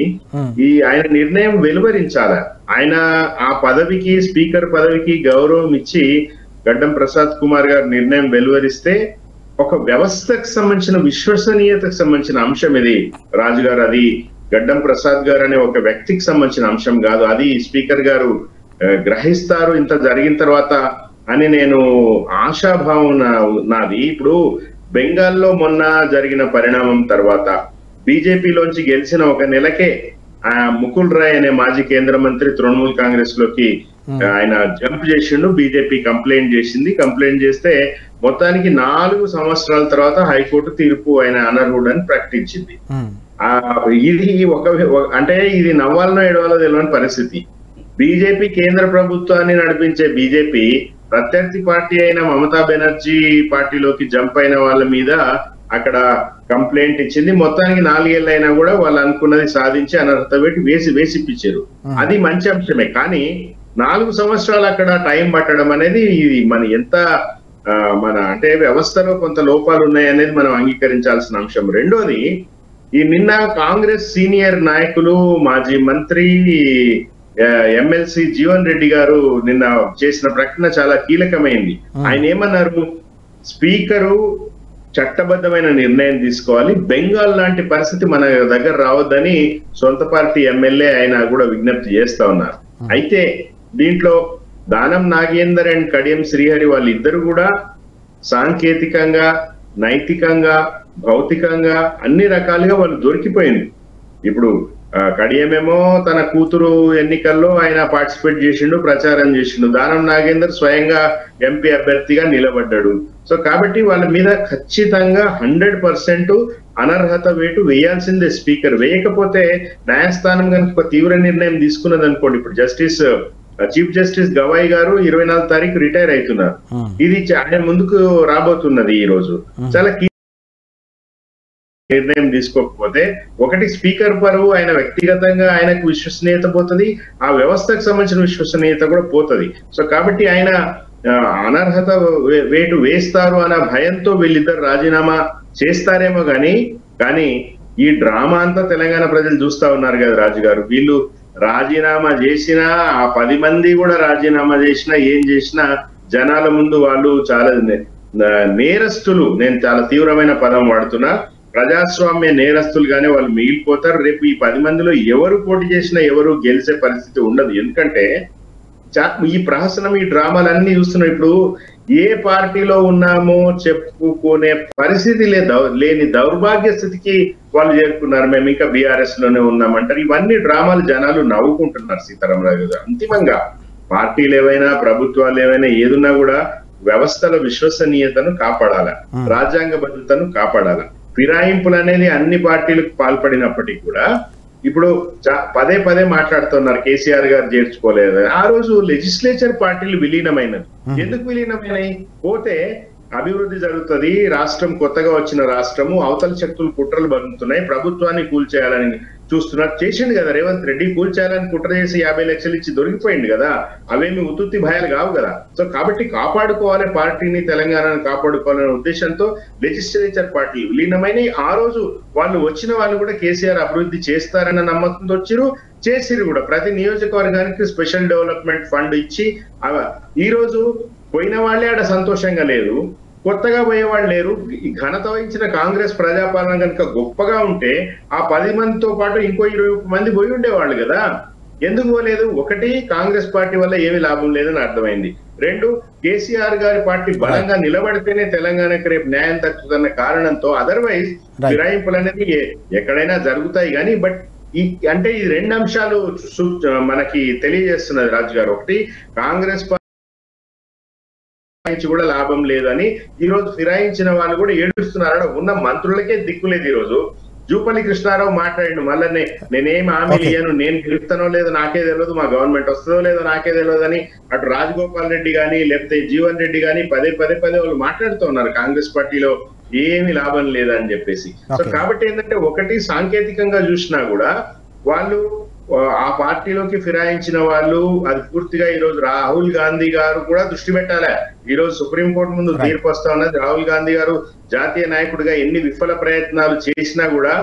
ఈ ఆయన నిర్ణయం వెలువరించాల. ఆయన ఆ పదవికి, స్పీకర్ పదవికి గౌరవం ఇచ్చి గడ్డం ప్రసాద్ కుమార్ గారు నిర్ణయం వెలువరిస్తే ఒక వ్యవస్థకు సంబంధించిన విశ్వసనీయతకు సంబంధించిన అంశం ఇది రాజు గారు. అది గడ్డం ప్రసాద్ గారు అనే ఒక వ్యక్తికి సంబంధించిన అంశం కాదు. అది స్పీకర్ గారు గ్రహిస్తారు ఇంత జరిగిన తర్వాత అని నేను ఆశాభావం నాది. ఇప్పుడు బెంగాల్లో మొన్న జరిగిన పరిణామం తర్వాత బీజేపీలోంచి గెలిచిన 1 నెలకే ముకుల్ రాయ్ అనే మాజీ కేంద్ర మంత్రి తృణమూల్ కాంగ్రెస్ లోకి ఆయన జంప్ చేసిండు. బీజేపీ కంప్లైంట్ చేసింది. కంప్లైంట్ చేస్తే మొత్తానికి 4 సంవత్సరాల తర్వాత హైకోర్టు తీర్పు ఆయన అనర్హుడని ప్రకటించింది. ఇది అంటే ఇది నవ్వాలనో ఏడవాలో తెలియని పరిస్థితి. బీజేపీ కేంద్ర ప్రభుత్వాన్ని నడిపించే బీజేపీ ప్రత్యర్థి పార్టీ అయిన మమతా బెనర్జీ పార్టీలోకి జంప్ అయిన వాళ్ళ మీద అక్కడ కంప్లైంట్ ఇచ్చింది. మొత్తానికి 4 ఏళ్ళు అయినా కూడా వాళ్ళు అనుకున్నది సాధించి అనర్హత పెట్టి వేసిప్పించారు. అది మంచి అంశమే. కానీ 4 సంవత్సరాలు అక్కడ టైం పట్టడం అనేది ఇది మన అంటే వ్యవస్థలో కొంత లోపాలు ఉన్నాయి అనేది మనం అంగీకరించాల్సిన అంశం. రెండోది, ఈ నిన్న కాంగ్రెస్ సీనియర్ నాయకులు, మాజీ మంత్రి, ఎమ్మెల్సీ జీవన్ రెడ్డి గారు నిన్న చేసిన ప్రకటన చాలా కీలకమైంది. ఆయన ఏమన్నారు? స్పీకరు చట్టబద్ధమైన నిర్ణయం తీసుకోవాలి, బెంగాల్ లాంటి పరిస్థితి మన దగ్గర రావద్దని సొంత పార్టీ ఎమ్మెల్యే ఆయన కూడా విజ్ఞప్తి చేస్తా ఉన్నారు. అయితే దీంట్లో దానం నాగేందర్ అండ్ కడియం శ్రీహరి వాళ్ళిద్దరు కూడా సాంకేతికంగా, నైతికంగా, భౌతికంగా అన్ని రకాలుగా వాళ్ళు దొరికిపోయింది. ఇప్పుడు కడియమేమో తన కూతురు ఎన్నికల్లో ఆయన పార్టిసిపేట్ చేసిండు, ప్రచారం చేసిండు. దానం నాగేందర్ స్వయంగా ఎంపీ అభ్యర్థిగా నిలబడ్డాడు. సో కాబట్టి వాళ్ళ మీద ఖచ్చితంగా 100% అనర్హత వేటు వేయాల్సిందే స్పీకర్. వేయకపోతే న్యాయస్థానం కనుక ఒక తీవ్ర నిర్ణయం తీసుకున్నది అనుకోండి, ఇప్పుడు చీఫ్ జస్టిస్ గవాయ్ గారు 24వ తారీఖు రిటైర్ అవుతున్నారు. ఇది ఆయన ముందుకు రాబోతున్నది. ఈ రోజు చాలా నిర్ణయం తీసుకోకపోతే ఒకటి స్పీకర్ పరువు, ఆయన వ్యక్తిగతంగా ఆయనకు విశ్వసనీయత పోతుంది, ఆ వ్యవస్థకు సంబంధించిన విశ్వసనీయత కూడా పోతుంది. సో కాబట్టి ఆయన అనర్హత వేటు వేస్తారు అన్న భయంతో వీళ్ళిద్దరు రాజీనామా చేస్తారేమో కానీ ఈ డ్రామా అంతా తెలంగాణ ప్రజలు చూస్తా ఉన్నారు కదా రాజు గారు. వీళ్ళు రాజీనామా చేసినా, ఆ 10 మంది కూడా రాజీనామా చేసినా, ఏం చేసినా జనాల ముందు వాళ్ళు చాలా నేరస్తులు, నేను చాలా తీవ్రమైన పదం వాడుతున్నా, ప్రజాస్వామ్య నేరస్తులుగానే వాళ్ళు మిగిలిపోతారు. రేపు ఈ 10 మందిలో ఎవరు పోటీ చేసినా ఎవరు గెలిచే పరిస్థితి ఉండదు. ఎందుకంటే ఈ ప్రహసనం, ఈ డ్రామాలన్నీ చూస్తున్నాం. ఇప్పుడు ఏ పార్టీలో ఉన్నామో చెప్పుకునే పరిస్థితి లేని దౌర్భాగ్య స్థితికి వాళ్ళు చేరుకున్నారు. మేము ఇంకా బీఆర్ఎస్ లోనే ఉన్నామంటారు. ఇవన్నీ డ్రామాలు జనాలు నవ్వుకుంటున్నారు. సీతారామరాజు గారు, అంతిమంగా పార్టీలు ఏవైనా, ప్రభుత్వాలు ఏవైనా, ఏదున్నా కూడా వ్యవస్థల విశ్వసనీయతను కాపాడాల, రాజ్యాంగ భద్రతను కాపాడాల. ఫిరాయింపులు అనేది అన్ని పార్టీలకు పాల్పడినప్పటికీ కూడా ఇప్పుడు పదే మాట్లాడుతున్నారు కేసీఆర్ గారు చేర్చుకోలేదు. ఆ రోజు లెజిస్లేచర్ పార్టీలు విలీనమైనది. ఎందుకు విలీనమైనాయి? పోతే అభివృద్ధి జరుగుతుంది, రాష్ట్రం కొత్తగా వచ్చిన రాష్ట్రము, అవతల శక్తులు కుట్రలు బందుతున్నాయి, ప్రభుత్వాన్ని కూల్చేయాలని చూస్తున్నారు. చేసిండు కదా రేవంత్ రెడ్డి, కూల్చేయాలని కుట్ర చేసి 50 లక్షలు ఇచ్చి దొరికిపోయింది కదా, అవేమి ఉత్తుత్తి భయాలు కావు కదా. సో కాబట్టి కాపాడుకోవాలి పార్టీని, తెలంగాణను కాపాడుకోవాలనే ఉద్దేశంతో లెజిస్లేచర్ పార్టీ విలీనమైన ఆ రోజు వాళ్ళు వచ్చిన వాళ్ళు కూడా కేసీఆర్ అభివృద్ధి చేస్తారన్న నమ్మకంతో వచ్చిరు, చేసిరు కూడా. ప్రతి నియోజకవర్గానికి స్పెషల్ డెవలప్మెంట్ ఫండ్ ఇచ్చి ఈ రోజు పోయిన వాళ్ళే ఆడ సంతోషంగా లేరు, కొత్తగా పోయేవాళ్ళు లేరు. ఈ ఘనత వహించిన కాంగ్రెస్ ప్రజాపాలన కనుక గొప్పగా ఉంటే ఆ 10 మందితో పాటు ఇంకో 20 మంది పోయి ఉండేవాళ్ళు కదా. ఎందుకు పోలేదు? ఒకటి, కాంగ్రెస్ పార్టీ వల్ల ఏమి లాభం లేదని అర్థమైంది. 2, కేసీఆర్ గారి పార్టీ బలంగా నిలబడితేనే తెలంగాణకు రేపు న్యాయం తగ్గుతున్న కారణంతో, అదర్వైజ్ ఫిరాయింపులు అనేది ఎక్కడైనా జరుగుతాయి కానీ, బట్ అంటే ఈ 2 అంశాలు మనకి తెలియజేస్తున్నది రాజు గారు. ఒకటి, కాంగ్రెస్ కూడా లాభం లేదని ఈ రోజు ఫిరాయించిన వాళ్ళు కూడా ఏడుస్తున్నారు. ఉన్న మంత్రులకే దిక్కులేదు. ఈ రోజు జూపల్లి కృష్ణారావు మాట్లాడిండు, మళ్ళీ నేనేం హామీలు ఇయ్యను, నేను గెలుస్తానో లేదో నాకే తెలియదు, మా గవర్నమెంట్ వస్తుందో లేదో నాకే తెలియదు అని అటు రాజగోపాల్ రెడ్డి గాని లేకపోతే జీవన్ రెడ్డి గాని పదే వాళ్ళు మాట్లాడుతూ ఉన్నారు కాంగ్రెస్ పార్టీలో ఏమి లాభం లేదని చెప్పేసి. సో కాబట్టి ఏంటంటే, ఒకటి సాంకేతికంగా చూసినా కూడా వాళ్ళు ఆ పార్టీలోకి ఫిరాయించిన వాళ్ళు అది పూర్తిగా ఈ రోజు రాహుల్ గాంధీ గారు కూడా దృష్టి పెట్టాలి. ఈ రోజు సుప్రీంకోర్టు ముందు తీర్పు వస్తా ఉన్నది. రాహుల్ గాంధీ గారు జాతీయ నాయకుడిగా ఎన్ని విఫల ప్రయత్నాలు చేసినా కూడా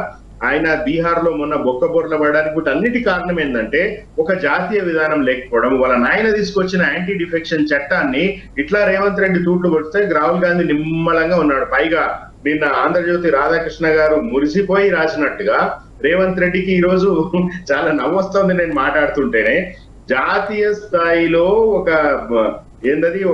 ఆయన బీహార్ లో మొన్న బొక్కబొర్ల పడడానికి అన్నిటి కారణం ఏంటంటే ఒక జాతీయ విధానం లేకపోవడం. వాళ్ళ నాయన తీసుకొచ్చిన యాంటీ డిఫెక్షన్ చట్టాన్ని ఇట్లా రేవంత్ రెడ్డి తూట్లు కొడితే రాహుల్ గాంధీ నిమ్మలంగా ఉన్నాడు. పైగా నిన్న ఆంధ్రజ్యోతి రాధాకృష్ణ గారు మురిసిపోయి రాసినట్టుగా రేవంత్ రెడ్డికి ఈ రోజు చాలా నవ్వొస్తుంది నేను మాట్లాడుతుంటేనే. జాతీయ స్థాయిలో ఒక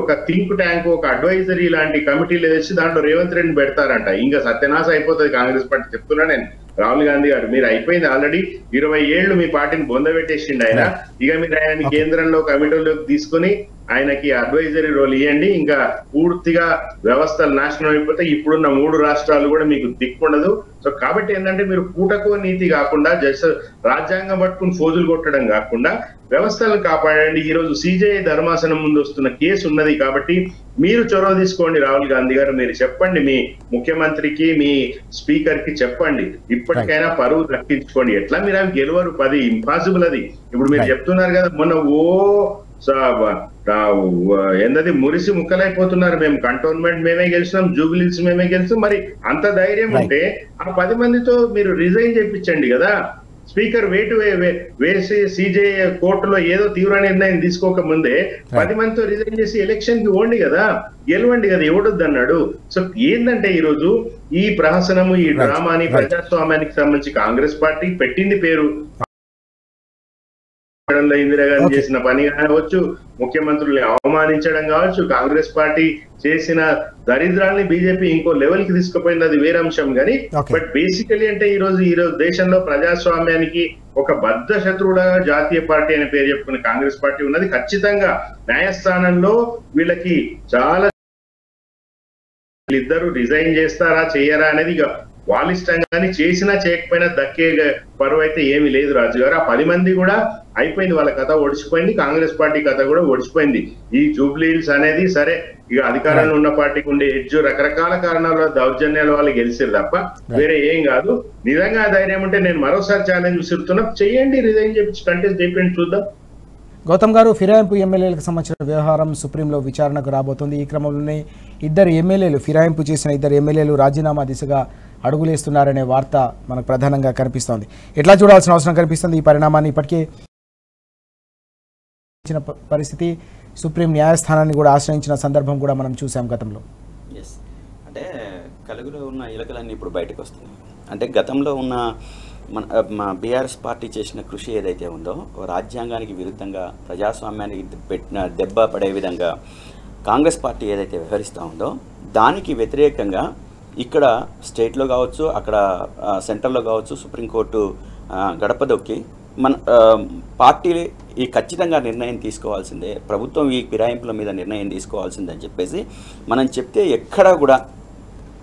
ఒక థింక్ ట్యాంక్, ఒక అడ్వైజరీ లాంటి కమిటీలు వేసి దాంట్లో రేవంత్ రెడ్డిని పెడతారంట. ఇంకా సత్యనాశ అయిపోతుంది కాంగ్రెస్ పార్టీ. చెప్తున్నా నేను, రాహుల్ గాంధీ గారు మీరు అయిపోయింది ఆల్రెడీ 20 ఏళ్లు మీ పార్టీని బొందబెట్టేసిండు ఆయన. ఇక మీరు ఆయన కేంద్రంలో కమిటీలోకి తీసుకుని ఆయనకి అడ్వైజరీ రోల్ ఇవ్వండి. ఇంకా పూర్తిగా వ్యవస్థలు నాశనం అయిపోతే ఇప్పుడున్న 3 రాష్ట్రాలు కూడా మీకు దిక్కుండదు. సో కాబట్టి ఏంటంటే, మీరు పూటకో నీతి కాకుండా జస్ట్ రాజ్యాంగం పట్టుకుని ఫోజులు కొట్టడం కాకుండా వ్యవస్థలను కాపాడండి. ఈ రోజు సిజేఐ ధర్మాసనం ముందు వస్తున్న కేసు ఉన్నది కాబట్టి మీరు చొరవ తీసుకోండి. రాహుల్ గాంధీ గారు మీరు చెప్పండి, మీ ముఖ్యమంత్రికి మీ స్పీకర్ కి చెప్పండి, ఇప్పటికైనా పరువు దక్కించుకోండి. ఎట్లా మీరు అవి గెలవరు, 10 ఇంపాసిబుల్ అది. ఇప్పుడు మీరు చెప్తున్నారు కదా, మొన్న మురిసి ముక్కలైపోతున్నారు, మేము కంటోన్మెంట్ మేమే గెలిచినాం, జూబిలీస్ మేమే గెలిచాం. మరి అంత ధైర్యం ఉంటే ఆ 10 మందితో మీరు రిజైన్ చేయించండి కదా. స్పీకర్ వేసి సిజేఐ కోర్టులో ఏదో తీవ్ర నిర్ణయం తీసుకోక ముందే 10 మందితో రిజైన్ చేసి ఎలక్షన్ కి ఓండి కదా, గెలవండి కదా, ఎవడొద్దు అన్నాడు. సో ఏంటంటే ఈ రోజు ఈ ప్రహసనము, ఈ డ్రామాని ప్రజాస్వామ్యానికి సంబంధించి కాంగ్రెస్ పార్టీ పెట్టింది పేరు. ఇందిరాగాంధీ చేసిన పని కావచ్చు, ముఖ్యమంత్రుల్ని అవమానించడం కావచ్చు, కాంగ్రెస్ పార్టీ చేసిన దరిద్రాన్ని బీజేపీ ఇంకో లెవెల్ కి తీసుకుపోయింది, అది వేరే అంశం. కానీ బట్ బేసికలీ అంటే ఈ రోజు దేశంలో ప్రజాస్వామ్యానికి ఒక బద్ధ శత్రువుగా జాతీయ పార్టీ అనే పేరు చెప్పుకునే కాంగ్రెస్ పార్టీ ఉన్నది. ఖచ్చితంగా న్యాయస్థానంలో వీళ్ళకి చాలా ఇద్దరు రిజైన్ చేస్తారా చేయరా అనేది ఇక వాళ్ళ ఇష్టం, కానీ చేసినా చేయకపోయినా దక్కే పరువు అయితే ఏమీ లేదు రాజు గారు. ఆ 10 మంది కూడా అయిపోయింది, వాళ్ళ కథ ఓడిచిపోయింది, కాంగ్రెస్ పార్టీ కథ కూడా ఓడిచిపోయింది. ఈ జూబ్లీహిల్స్ అనేది సరే, ఇక అధికారంలో ఉన్న పార్టీకి ఉండే ఎడ్జ్ రకరకాల కారణాల దౌర్జన్యాల వాళ్ళు గెలిచారు తప్ప వేరే ఏం కాదు. నిజంగా ధైర్యం ఉంటే నేను మరోసారి ఛాలెంజ్ విసురుతున్నా, చెయ్యండి, రిజైన్ చేయించి కంటెస్ట్ చేయండి, చూద్దాం. గౌతమ్ గారు, ఫిరాయింపు ఎమ్మెల్యేలకు సంబంధించిన వ్యవహారం సుప్రీంలో విచారణకు రాబోతుంది. ఈ క్రమంలోనే ఫిరాయింపు చేసిన 2 ఎమ్మెల్యేలు రాజీనామా దిశగా అడుగులేస్తున్నారనే వార్త మనకు ప్రధానంగా కనిపిస్తోంది. ఎట్లా చూడాల్సిన అవసరం కనిపిస్తుంది ఈ పరిణామాన్ని? ఇప్పటికే పరిస్థితి, సుప్రీం న్యాయస్థానాన్ని కూడా ఆశ్రయించిన సందర్భం కూడా మనం చూసాం గతంలో. అంటే కలుగులో ఉన్న ఇలకలన్నీ ఇప్పుడు బయటకు వస్తున్నాయి. అంటే గతంలో ఉన్న మన బీఆర్ఎస్ పార్టీ చేసిన కృషి ఏదైతే ఉందో, రాజ్యాంగానికి విరుద్ధంగా ప్రజాస్వామ్యానికి పెట్టిన దెబ్బ పడే విధంగా కాంగ్రెస్ పార్టీ ఏదైతే వ్యవహరిస్తూ ఉందో, దానికి వ్యతిరేకంగా ఇక్కడ స్టేట్లో కావచ్చు, అక్కడ సెంట్రల్లో కావచ్చు, సుప్రీంకోర్టు గడప దొక్కి మన పార్టీ ఈ ఖచ్చితంగా నిర్ణయం తీసుకోవాల్సిందే, ప్రభుత్వం ఈ ఫిరాయింపుల మీద నిర్ణయం తీసుకోవాల్సిందని చెప్పేసి మనం చెప్తే ఎక్కడా కూడా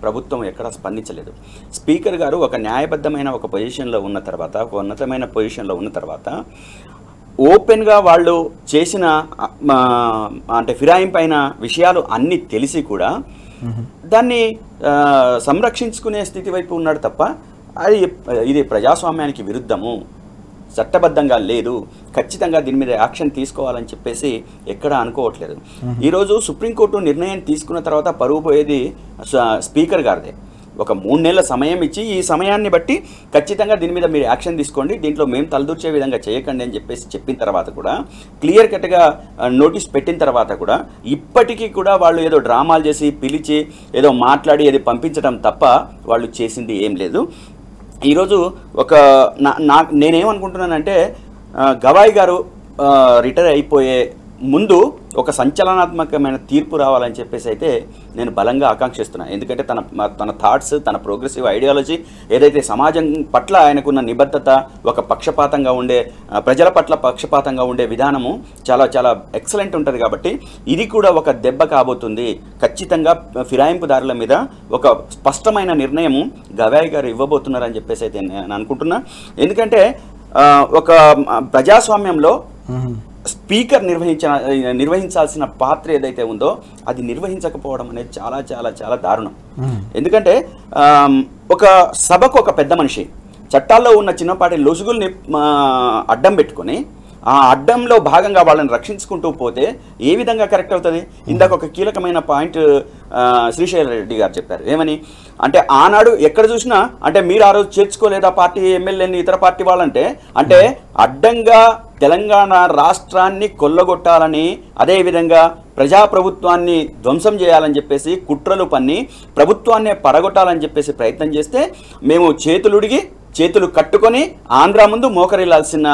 ప్రభుత్వం ఎక్కడా స్పందించలేదు. స్పీకర్ గారు ఒక న్యాయబద్ధమైన ఒక పొజిషన్లో ఉన్న తర్వాత, ఒక ఉన్నతమైన పొజిషన్లో ఉన్న తర్వాత ఓపెన్గా వాళ్ళు చేసిన అంటే ఫిరాయింపు అయిన విషయాలు అన్నీ తెలిసి కూడా దాన్ని సంరక్షించుకునే స్థితి వైపు ఉన్నాడు తప్ప ఇది ప్రజాస్వామ్యానికి విరుద్ధము, చట్టబద్ధంగా లేదు, ఖచ్చితంగా దీని మీద యాక్షన్ తీసుకోవాలని చెప్పేసి ఎక్కడా అనుకోవట్లేదు. ఈరోజు సుప్రీంకోర్టు నిర్ణయం తీసుకున్న తర్వాత పరువు పోయేది స్పీకర్ గారిదే. ఒక 3 నెలల సమయం ఇచ్చి ఈ సమయాన్ని బట్టి ఖచ్చితంగా దీని మీద మీరు యాక్షన్ తీసుకోండి, దీంట్లో మేము తలదూర్చే విధంగా చేయకండి అని చెప్పేసి చెప్పిన తర్వాత కూడా, క్లియర్ కట్గా నోటీస్ పెట్టిన తర్వాత కూడా ఇప్పటికీ కూడా వాళ్ళు ఏదో డ్రామాలు చేసి పిలిచి ఏదో మాట్లాడి ఏది పంపించడం తప్ప వాళ్ళు చేసింది ఏం లేదు. ఈరోజు నేనేమనుకుంటున్నానంటే గవాయి గారు రిటైర్ అయిపోయే ముందు ఒక సంచలనాత్మకమైన తీర్పు రావాలని చెప్పేసి అయితే నేను బలంగా ఆకాంక్షిస్తున్నాను. ఎందుకంటే తన థాట్స్, తన ప్రోగ్రెసివ్ ఐడియాలజీ, ఏదైతే సమాజం పట్ల ఆయనకున్న నిబద్ధత, ఒక పక్షపాతంగా ఉండే ప్రజల పట్ల పక్షపాతంగా ఉండే విధానము చాలా చాలా ఎక్సలెంట్ ఉంటుంది. కాబట్టి ఇది కూడా ఒక దెబ్బ కాబోతుంది. ఖచ్చితంగా ఫిరాయింపుదారుల మీద ఒక స్పష్టమైన నిర్ణయం గవాయి గారు ఇవ్వబోతున్నారని చెప్పేసి అయితే నేను అనుకుంటున్నా. ఎందుకంటే ఒక ప్రజాస్వామ్యంలో స్పీకర్ నిర్వహించాల్సిన పాత్ర ఏదైతే ఉందో అది నిర్వహించకపోవడం అనేది చాలా చాలా చాలా దారుణం. ఎందుకంటే ఒక సభకు ఒక పెద్ద మనిషి చట్టాల్లో ఉన్న చిన్నపాటి లొసుగుల్ని అడ్డం పెట్టుకొని ఆ అడ్డంలో భాగంగా వాళ్ళని రక్షించుకుంటూ పోతే ఏ విధంగా కరెక్ట్ అవుతుంది? ఇందాక ఒక కీలకమైన పాయింట్ శ్రీశైల రెడ్డి గారు చెప్పారు. ఏమని అంటే ఆనాడు ఎక్కడ చూసినా అంటే మీరు ఆ రోజు చేర్చుకోలేదా పార్టీ ఎమ్మెల్యేని ఇతర పార్టీ వాళ్ళంటే, అంటే అడ్డంగా తెలంగాణ రాష్ట్రాన్ని కొల్లగొట్టాలని, అదేవిధంగా ప్రజాప్రభుత్వాన్ని ధ్వంసం చేయాలని చెప్పేసి కుట్రలు పన్ని ప్రభుత్వాన్నే పడగొట్టాలని చెప్పేసి ప్రయత్నం చేస్తే మేము చేతులు కట్టుకొని ఆంధ్ర ముందు మోకరిల్లాల్సిన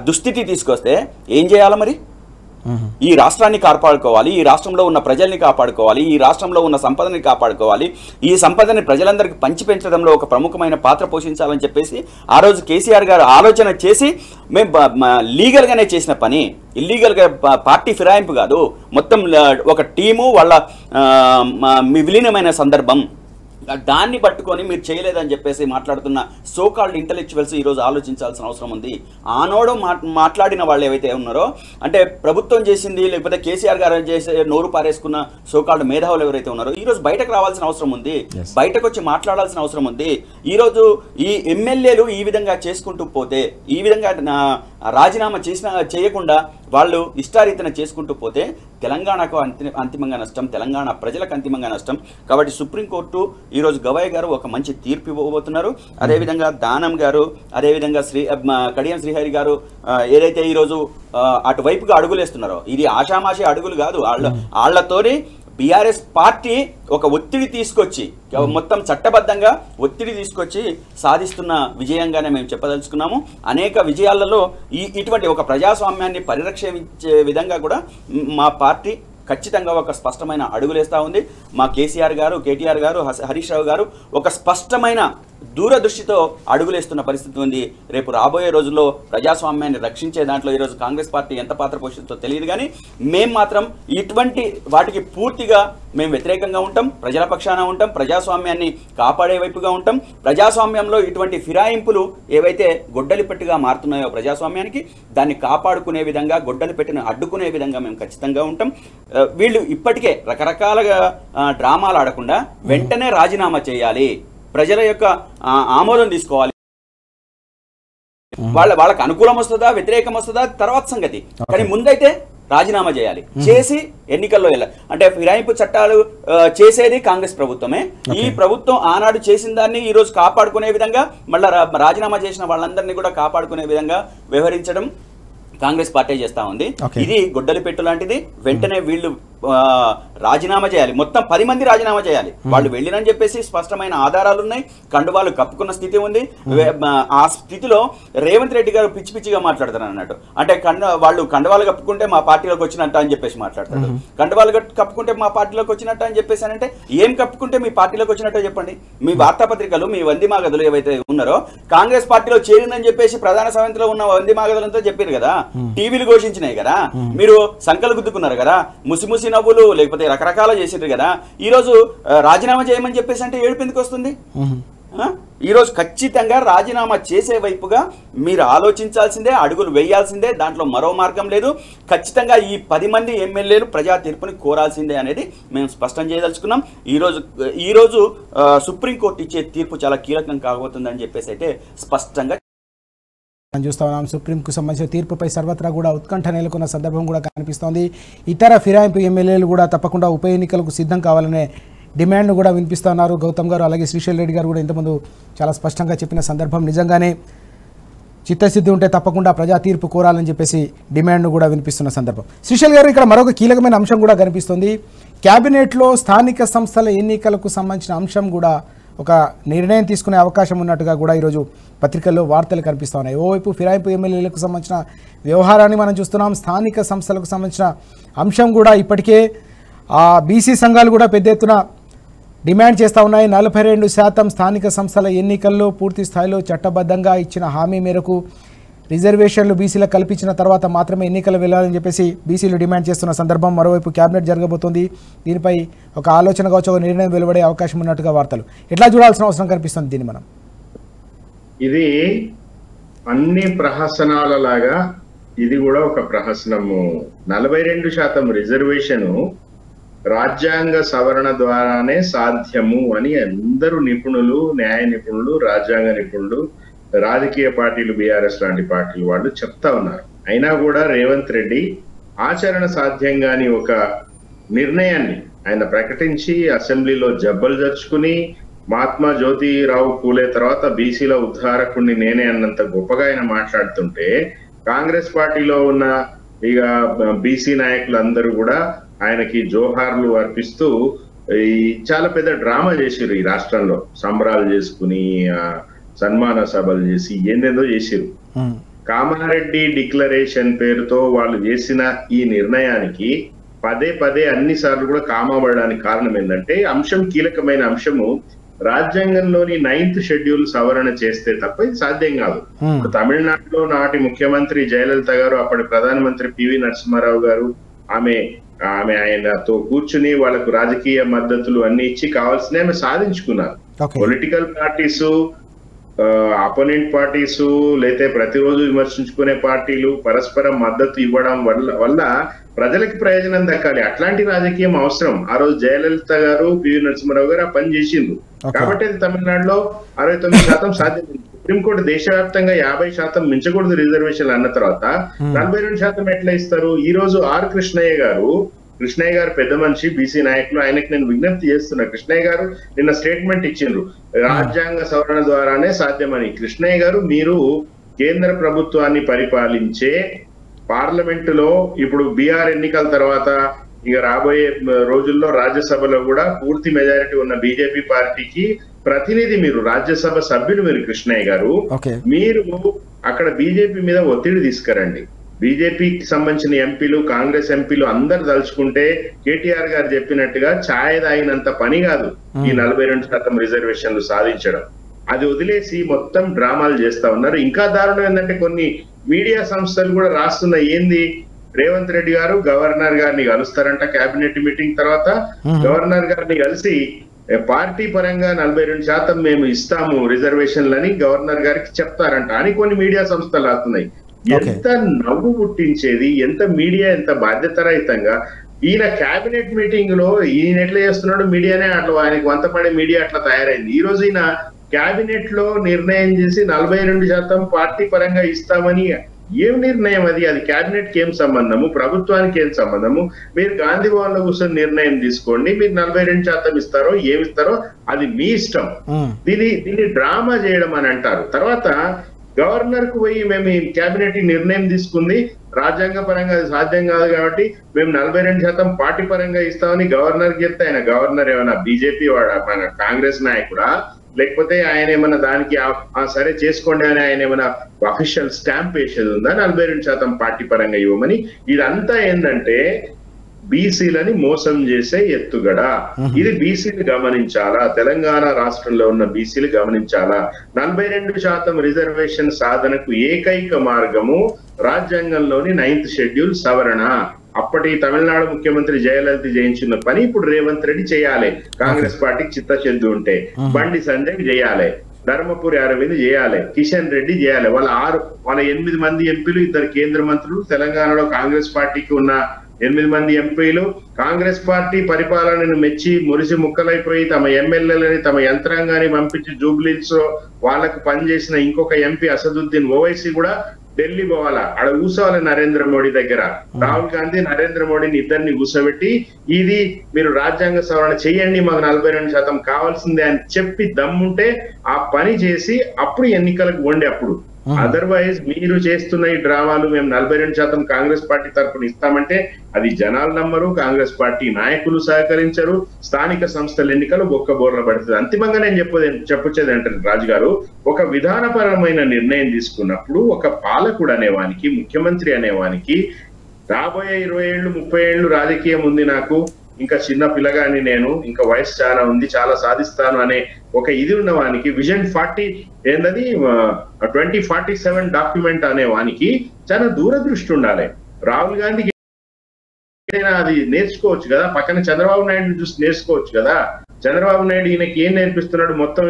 దుస్థితి తీసుకొస్తే ఏం చేయాలి మరి? ఈ రాష్ట్రాన్ని కాపాడుకోవాలి, ఈ రాష్ట్రంలో ఉన్న ప్రజల్ని కాపాడుకోవాలి, ఈ రాష్ట్రంలో ఉన్న సంపదని కాపాడుకోవాలి, ఈ సంపదని ప్రజలందరికీ పంచిపెంచడంలో ఒక ప్రముఖమైన పాత్ర పోషించాలని చెప్పేసి ఆ రోజు కేసీఆర్ గారు ఆలోచన చేసి మేము లీగల్గానే చేసిన పని, ఇల్లీగల్గా పార్టీ ఫిరాయింపు కాదు, మొత్తం ఒక టీము వాళ్ళ విలీనమైన సందర్భం, దాన్ని పట్టుకొని మీరు చేయలేదని చెప్పేసి మాట్లాడుతున్న సోకాల్డ్ ఇంటలెక్చువల్స్ ఈరోజు ఆలోచించాల్సిన అవసరం ఉంది. ఆనాడు మాట్లాడిన వాళ్ళు ఏవైతే ఉన్నారో, అంటే ప్రభుత్వం చేసింది లేకపోతే కేసీఆర్ గారు చేసే నోరు పారేసుకున్న సోకాల్డ్ మేధావులు ఎవరైతే ఉన్నారో ఈరోజు బయటకు రావాల్సిన అవసరం ఉంది, బయటకు వచ్చి మాట్లాడాల్సిన అవసరం ఉంది. ఈరోజు ఈ ఎమ్మెల్యేలు ఈ విధంగా చేసుకుంటూ పోతే, ఈ విధంగా రాజీనామా చేయకుండా వాళ్ళు ఇష్టారీతన చేసుకుంటూ పోతే తెలంగాణకు అంతిమంగా నష్టం, తెలంగాణ ప్రజలకు అంతిమంగా నష్టం. కాబట్టి సుప్రీంకోర్టు ఈరోజు గవాయి గారు ఒక మంచి తీర్పు ఇవ్వబోతున్నారు. అదేవిధంగా దానం గారు, అదేవిధంగా కడియం శ్రీహరి గారు ఏదైతే ఈరోజు అటువైపుగా అడుగులేస్తున్నారో, ఇది ఆషామాషి అడుగులు కాదు. వాళ్ళతోని బీఆర్ఎస్ పార్టీ ఒక ఒత్తిడి తీసుకొచ్చి, మొత్తం చట్టబద్ధంగా ఒత్తిడి తీసుకొచ్చి సాధిస్తున్న విజయంగానే మేము చెప్పదలుచుకున్నాము. అనేక విజయాలలో ఇటువంటి ఒక ప్రజాస్వామ్యాన్ని పరిరక్షించే విధంగా కూడా మా పార్టీ ఖచ్చితంగా ఒక స్పష్టమైన అడుగులేస్తూ ఉంది. మా కేసీఆర్ గారు, కేటీఆర్ గారు, హరీష్ రావు గారు ఒక స్పష్టమైన దూరదృష్టితో అడుగులేస్తున్న పరిస్థితి ఉంది. రేపు రాబోయే రోజుల్లో ప్రజాస్వామ్యాన్ని రక్షించే దాంట్లో ఈరోజు కాంగ్రెస్ పార్టీ ఎంత పాత్ర పోషిస్తుందో తెలియదు, కానీ మేము మాత్రం ఇటువంటి వాటికి పూర్తిగా మేము వ్యతిరేకంగా ఉంటాం, ప్రజల పక్షాన ఉంటాం, ప్రజాస్వామ్యాన్ని కాపాడే వైపుగా ఉంటాం. ప్రజాస్వామ్యంలో ఇటువంటి ఫిరాయింపులు ఏవైతే గొడ్డలి పెట్టిగా మారుతున్నాయో ప్రజాస్వామ్యానికి, దాన్ని కాపాడుకునే విధంగా, గొడ్డలి పెట్టిన అడ్డుకునే విధంగా మేము ఖచ్చితంగా ఉంటాం. వీళ్ళు ఇప్పటికే రకరకాలుగా డ్రామాలు ఆడకుండా వెంటనే రాజీనామా చేయాలి, ప్రజల యొక్క ఆమోదం తీసుకోవాలి. వాళ్ళకి అనుకూలం వస్తుందా వ్యతిరేకం వస్తుందా తర్వాత సంగతి, కానీ ముందైతే రాజీనామా చేయాలి, చేసి ఎన్నికల్లో వెళ్ళాలి. అంటే ఫిరాయింపు చట్టాలు చేసేది కాంగ్రెస్ ప్రభుత్వమే. ఈ ప్రభుత్వం ఆనాడు చేసిన దాన్ని ఈ రోజు కాపాడుకునే విధంగా, మళ్ళీ రాజీనామా చేసిన వాళ్ళందరినీ కూడా కాపాడుకునే విధంగా వ్యవహరించడం కాంగ్రెస్ పార్టీ చేస్తా ఉంది. ఇది గొడ్డలి పెట్టు లాంటిది. వెంటనే వీళ్ళు రాజీనామా చేయాలి, మొత్తం 10 మంది రాజీనామా చేయాలి. వాళ్ళు వెళ్ళినని చెప్పేసి స్పష్టమైన ఆధారాలు ఉన్నాయి, కండువాలు కప్పుకున్న స్థితి ఉంది. ఆ స్థితిలో రేవంత్ రెడ్డి గారు పిచ్చి పిచ్చిగా మాట్లాడతారు అన్నట్టు. అంటే వాళ్ళు కండువాలు కప్పుకుంటే మా పార్టీలోకి వచ్చినట్టు అని చెప్పేసి మాట్లాడతాడు. కండువాలు కప్పుకుంటే మా పార్టీలోకి వచ్చినట్టు అని చెప్పేసి అంటే ఏం కప్పుకుంటే మీ పార్టీలోకి వచ్చినట్టు చెప్పండి. మీ వార్తాపత్రికలు, మీ వందిమాగదులు ఏవైతే ఉన్నారో కాంగ్రెస్ పార్టీలో చేరిందని చెప్పేసి ప్రధాన సమితిలో ఉన్న వందిమాగదులంతా చెప్పారు కదా, టీవీలు ఘోషించినాయి కదా, మీరు సంకలు గుద్దుకున్నారు కదా, ముసిముసి నవ్వులు లేకపోతే రకరకాల చేసిండ్రు కదా. ఈ రోజు రాజీనామా చేయమని చెప్పేసి అంటే ఏడుపు ఎందుకు వస్తుంది? ఈరోజు ఖచ్చితంగా రాజీనామా చేసే వైపుగా మీరు ఆలోచించాల్సిందే, అడుగులు వేయాల్సిందే, దాంట్లో మరో మార్గం లేదు. ఖచ్చితంగా ఈ 10 మంది ఎమ్మెల్యేలు ప్రజా తీర్పుని కోరాల్సిందే అనేది మేము స్పష్టం చేయదలుచుకున్నాం. ఈరోజు సుప్రీంకోర్టు ఇచ్చే తీర్పు చాలా కీలకం కాబోతుందని చెప్పేసి అయితే స్పష్టంగా చూస్తా ఉన్నాం. సుప్రీంకు సంబంధించిన తీర్పుపై సర్వత్రా కూడా ఉత్కంఠ నెలకొన్న సందర్భం కూడా కనిపిస్తోంది. ఇతర ఫిరాయింపు ఎమ్మెల్యేలు కూడా తప్పకుండా ఉప ఎన్నికలకు సిద్ధం కావాలనే డిమాండ్ను కూడా వినిపిస్తున్నారు గౌతమ్ గారు. అలాగే శ్రీశైల్ రెడ్డి గారు కూడా ఇంతకుముందు చాలా స్పష్టంగా చెప్పిన సందర్భం. నిజంగానే చిత్తశుద్ధి ఉంటే తప్పకుండా ప్రజా తీర్పు కోరాలని చెప్పేసి డిమాండ్ను కూడా వినిపిస్తున్న సందర్భం. శ్రీశైల్ గారు, ఇక్కడ మరొక కీలకమైన అంశం కూడా కనిపిస్తుంది. క్యాబినెట్లో స్థానిక సంస్థల ఎన్నికలకు సంబంధించిన అంశం కూడా ఒక నిర్ణయం తీసుకునే అవకాశం ఉన్నట్టుగా కూడా ఈరోజు పత్రికల్లో వార్తలు కనిపిస్తూ ఉన్నాయి. ఓవైపు ఫిరాయింపు ఎమ్మెల్యేలకు సంబంధించిన వ్యవహారాన్ని మనం చూస్తున్నాం. స్థానిక సంస్థలకు సంబంధించిన అంశం కూడా ఇప్పటికే బీసీ సంఘాలు కూడా పెద్ద ఎత్తున డిమాండ్ చేస్తూ ఉన్నాయి. 42% స్థానిక సంస్థల ఎన్నికల్లో పూర్తి స్థాయిలో చట్టబద్ధంగా ఇచ్చిన హామీ మేరకు రిజర్వేషన్లు బీసీలకు కల్పించిన తర్వాత మాత్రమే ఎన్నికలు వెళ్ళాలని చెప్పేసి బీసీలు డిమాండ్ చేస్తున్న సందర్భం. మరోవైపు క్యాబినెట్ జరగబోతోంది. దీనిపై ఒక ఆలోచన కావచ్చు, ఒక నిర్ణయం వెలువడే అవకాశం ఉన్నట్టుగా వార్తలు. ఎట్లా చూడాల్సిన అవసరం కనిపిస్తుంది దీన్ని మనం? ఇది అన్ని ప్రహసనాల లాగా ఇది కూడా ఒక ప్రహసనము. 42% రిజర్వేషను రాజ్యాంగ సవరణ ద్వారానే సాధ్యము అని అందరూ నిపుణులు, న్యాయ నిపుణులు, రాజ్యాంగ నిపుణులు, రాజకీయ పార్టీలు, బీఆర్ఎస్ లాంటి పార్టీలు వాళ్ళు చెప్తా ఉన్నారు. అయినా కూడా రేవంత్ రెడ్డి ఆచరణ సాధ్యంగాని ఒక నిర్ణయాన్ని ఆయన ప్రకటించి అసెంబ్లీలో జబ్బలు జరుచుకుని మహాత్మా జ్యోతిరావు పూలే తర్వాత బీసీల ఉద్ధారకుడిని నేనే అన్నంత గొప్పగా ఆయన మాట్లాడుతుంటే కాంగ్రెస్ పార్టీలో ఉన్న ఇక బీసీ నాయకులందరూ కూడా ఆయనకి జోహార్లు అర్పిస్తూ చాలా పెద్ద డ్రామా చేసిరు. ఈ రాష్ట్రంలో సంబరాలు చేసుకుని సన్మాన సభలు చేసి ఏందేందో చేసిరు. కామారెడ్డి డిక్లరేషన్ పేరుతో వాళ్ళు చేసిన ఈ నిర్ణయానికి పదే అన్ని సార్లు కూడా కామబడడానికి కారణం ఏంటంటే అంశం కీలకమైన అంశము. రాజ్యాంగంలోని 9th షెడ్యూల్ సవరణ చేస్తే తప్ప ఇది సాధ్యం కాదు. ఇప్పుడు తమిళనాడులో నాటి ముఖ్యమంత్రి జయలలిత గారు, అప్పటి ప్రధానమంత్రి పివి నరసింహారావు గారు ఆమె ఆయనతో కూర్చుని వాళ్ళకు రాజకీయ మద్దతులు అన్ని ఇచ్చి కావాల్సిన ఆమె సాధించుకున్నారు. పొలిటికల్ పార్టీస్, అపోనెంట్ పార్టీసు, లేతే ప్రతిరోజు విమర్శించుకునే పార్టీలు పరస్పరం మద్దతు ఇవ్వడం వల్ల ప్రజలకి ప్రయోజనం దక్కాలి. అట్లాంటి రాజకీయం అవసరం. ఆ రోజు జయలలిత గారు, పివి నరసింహారావు గారు ఆ పని చేసిండ్రు. కాబట్టి అది తమిళనాడులో 69% సాధ్యం. సుప్రీంకోర్టు దేశవ్యాప్తంగా 50% మించకూడదు రిజర్వేషన్లు అన్న తర్వాత 42% ఎట్లా ఇస్తారు? ఈ రోజు కృష్ణయ్య గారు పెద్ద మనిషి, బీసీ నాయకులు, ఆయనకి నేను విజ్ఞప్తి చేస్తున్నా. కృష్ణయ్య గారు నిన్న స్టేట్మెంట్ ఇచ్చిండ్రు, రాజ్యాంగ సవరణ ద్వారానే సాధ్యమని. కృష్ణయ్య గారు, మీరు కేంద్ర ప్రభుత్వాన్ని పరిపాలించే పార్లమెంటులో ఇప్పుడు బీఆర్ ఎన్నికల తర్వాత ఇక రాబోయే రోజుల్లో రాజ్యసభలో కూడా పూర్తి మెజారిటీ ఉన్న బీజేపీ పార్టీకి ప్రతినిధి మీరు, రాజ్యసభ సభ్యులు మీరు కృష్ణయ్య గారు. మీరు అక్కడ బీజేపీ మీద ఒత్తిడి తీసుకురండి. బీజేపీకి సంబంధించిన ఎంపీలు, కాంగ్రెస్ ఎంపీలు అందరు తలుచుకుంటే కేటీఆర్ గారు చెప్పినట్టుగా ఛాయ్ తాగినంత పని కాదు ఈ 42% రిజర్వేషన్లు సాధించడం. అది వదిలేసి మొత్తం డ్రామాలు చేస్తా ఉన్నారు. ఇంకా దారుణం ఏంటంటే కొన్ని మీడియా సంస్థలు కూడా రాస్తున్న ఏంది, రేవంత్ రెడ్డి గారు గవర్నర్ గారిని కలుస్తారంట కేబినెట్ మీటింగ్ తర్వాత. గవర్నర్ గారిని కలిసి పార్టీ పరంగా 42% మేము ఇస్తాము రిజర్వేషన్లని గవర్నర్ గారికి చెప్తారంట అని కొన్ని మీడియా సంస్థలు రాస్తున్నాయి. ఎంత నవ్వు పుట్టించేది, ఎంత మీడియా ఎంత బాధ్యతారహితంగా. ఈయన కేబినెట్ మీటింగ్ లో ఈయన ఎట్లా చేస్తున్నాడు, మీడియానే అట్లా ఆయనకు వంతపడే మీడియా అట్లా తయారైంది. ఈ రోజు ఈయన కేబినెట్ లో నిర్ణయం చేసి 42% పార్టీ పరంగా ఇస్తామని. ఏం నిర్ణయం అది? అది కేబినెట్ కి ఏం సంబంధము, ప్రభుత్వానికి ఏం సంబంధము? మీరు గాంధీ భవన్ లో కూర్చొని నిర్ణయం తీసుకోండి. మీరు 42% ఇస్తారో ఏమిస్తారో అది మీ ఇష్టం. దీన్ని డ్రామా చేయడం అని అంటారు. తర్వాత గవర్నర్ కు పోయి మేము ఈ కేబినెట్ నిర్ణయం తీసుకుంది రాజ్యాంగ పరంగా అది సాధ్యం కాదు కాబట్టి మేము 42% పార్టీ పరంగా ఇస్తామని గవర్నర్ చెప్తే ఆయన గవర్నర్ ఏమైనా బీజేపీ వాడు, మన కాంగ్రెస్ నాయకుడా? లేకపోతే ఆయన ఏమైనా దానికి సరే చేసుకోండి అని ఆయన ఏమైనా అఫీషియల్ స్టాంప్ వేసేది ఉందా 42% పార్టీ పరంగా ఇవ్వమని? ఇదంతా ఏంటంటే బీసీలని మోసం చేసే ఎత్తుగడ. ఇది బీసీలు గమనించాలా, తెలంగాణ రాష్ట్రంలో ఉన్న బీసీలు గమనించాలా. 42% రిజర్వేషన్ సాధనకు ఏకైక మార్గము రాజ్యాంగంలోని 9th షెడ్యూల్ సవరణ. అప్పటి తమిళనాడు ముఖ్యమంత్రి జయలలిత చేయించిన పని ఇప్పుడు రేవంత్ రెడ్డి చేయాలి. కాంగ్రెస్ పార్టీకి చిత్తశుద్ధి ఉంటే బండి సంజయ్ చేయాలి. ధర్మపురి అరవింద్ చేయాలి, కిషన్ రెడ్డి చేయాలి. వాళ్ళ 8 మంది ఎంపీలు, 2 కేంద్ర మంత్రులు, తెలంగాణలో కాంగ్రెస్ పార్టీకి ఉన్న 8 మంది ఎంపీలు కాంగ్రెస్ పార్టీ పరిపాలనను మెచ్చి మురిసి ముక్కలైపోయి తమ ఎమ్మెల్యేలని తమ యంత్రాంగాన్ని పంపించి జూబ్లీస్ వాళ్ళకు పనిచేసిన ఇంకొక ఎంపీ అసదుద్దీన్ ఓవైసీ కూడా ఢిల్లీ పోవాలా, ఆడ కూర్చోవాలి నరేంద్ర మోడీ దగ్గర. రాహుల్ గాంధీ నరేంద్ర మోడీని ఇద్దరిని కూర్చోబెట్టి ఇది మీరు రాజ్యాంగ సవరణ చేయండి, మాకు 42% కావాల్సిందే అని చెప్పి దమ్ముంటే ఆ పని చేసి అప్పుడు ఎన్నికలకు వండి. అప్పుడు అదర్వైజ్ మీరు చేస్తున్న ఈ డ్రామాలు మేము 42% కాంగ్రెస్ పార్టీ తరఫున ఇస్తామంటే అది జనాలు నమ్మరు, కాంగ్రెస్ పార్టీ నాయకులు సహకరించరు, స్థానిక సంస్థల ఎన్నికలు బొక్కబోర్ల పడుతుంది. అంతిమంగా నేను చెప్పొచ్చేది అంటే రాజు గారు, ఒక విధానపరమైన నిర్ణయం తీసుకున్నప్పుడు ఒక పాలకుడు అనేవానికి, ముఖ్యమంత్రి అనేవానికి రాబోయే 20 ఏళ్ళు 30 ఏళ్ళు రాజకీయం ఉంది, నాకు ఇంకా చిన్న పిల్లగాని, నేను ఇంకా వయసు చాలా ఉంది, చాలా సాధిస్తాను అనే ఒక ఇది ఉన్నవానికి, విజన్ 40 ఏంటది 2047 డాక్యుమెంట్ అనే వానికి చాలా దూరదృష్టి ఉండాలి. రాహుల్ గాంధీకి అది నేర్చుకోవచ్చు కదా, పక్కన చంద్రబాబు నాయుడు చూసి నేర్చుకోవచ్చు కదా. చంద్రబాబు నాయుడు ఈయనకి ఏం నేర్పిస్తున్నాడు మొత్తం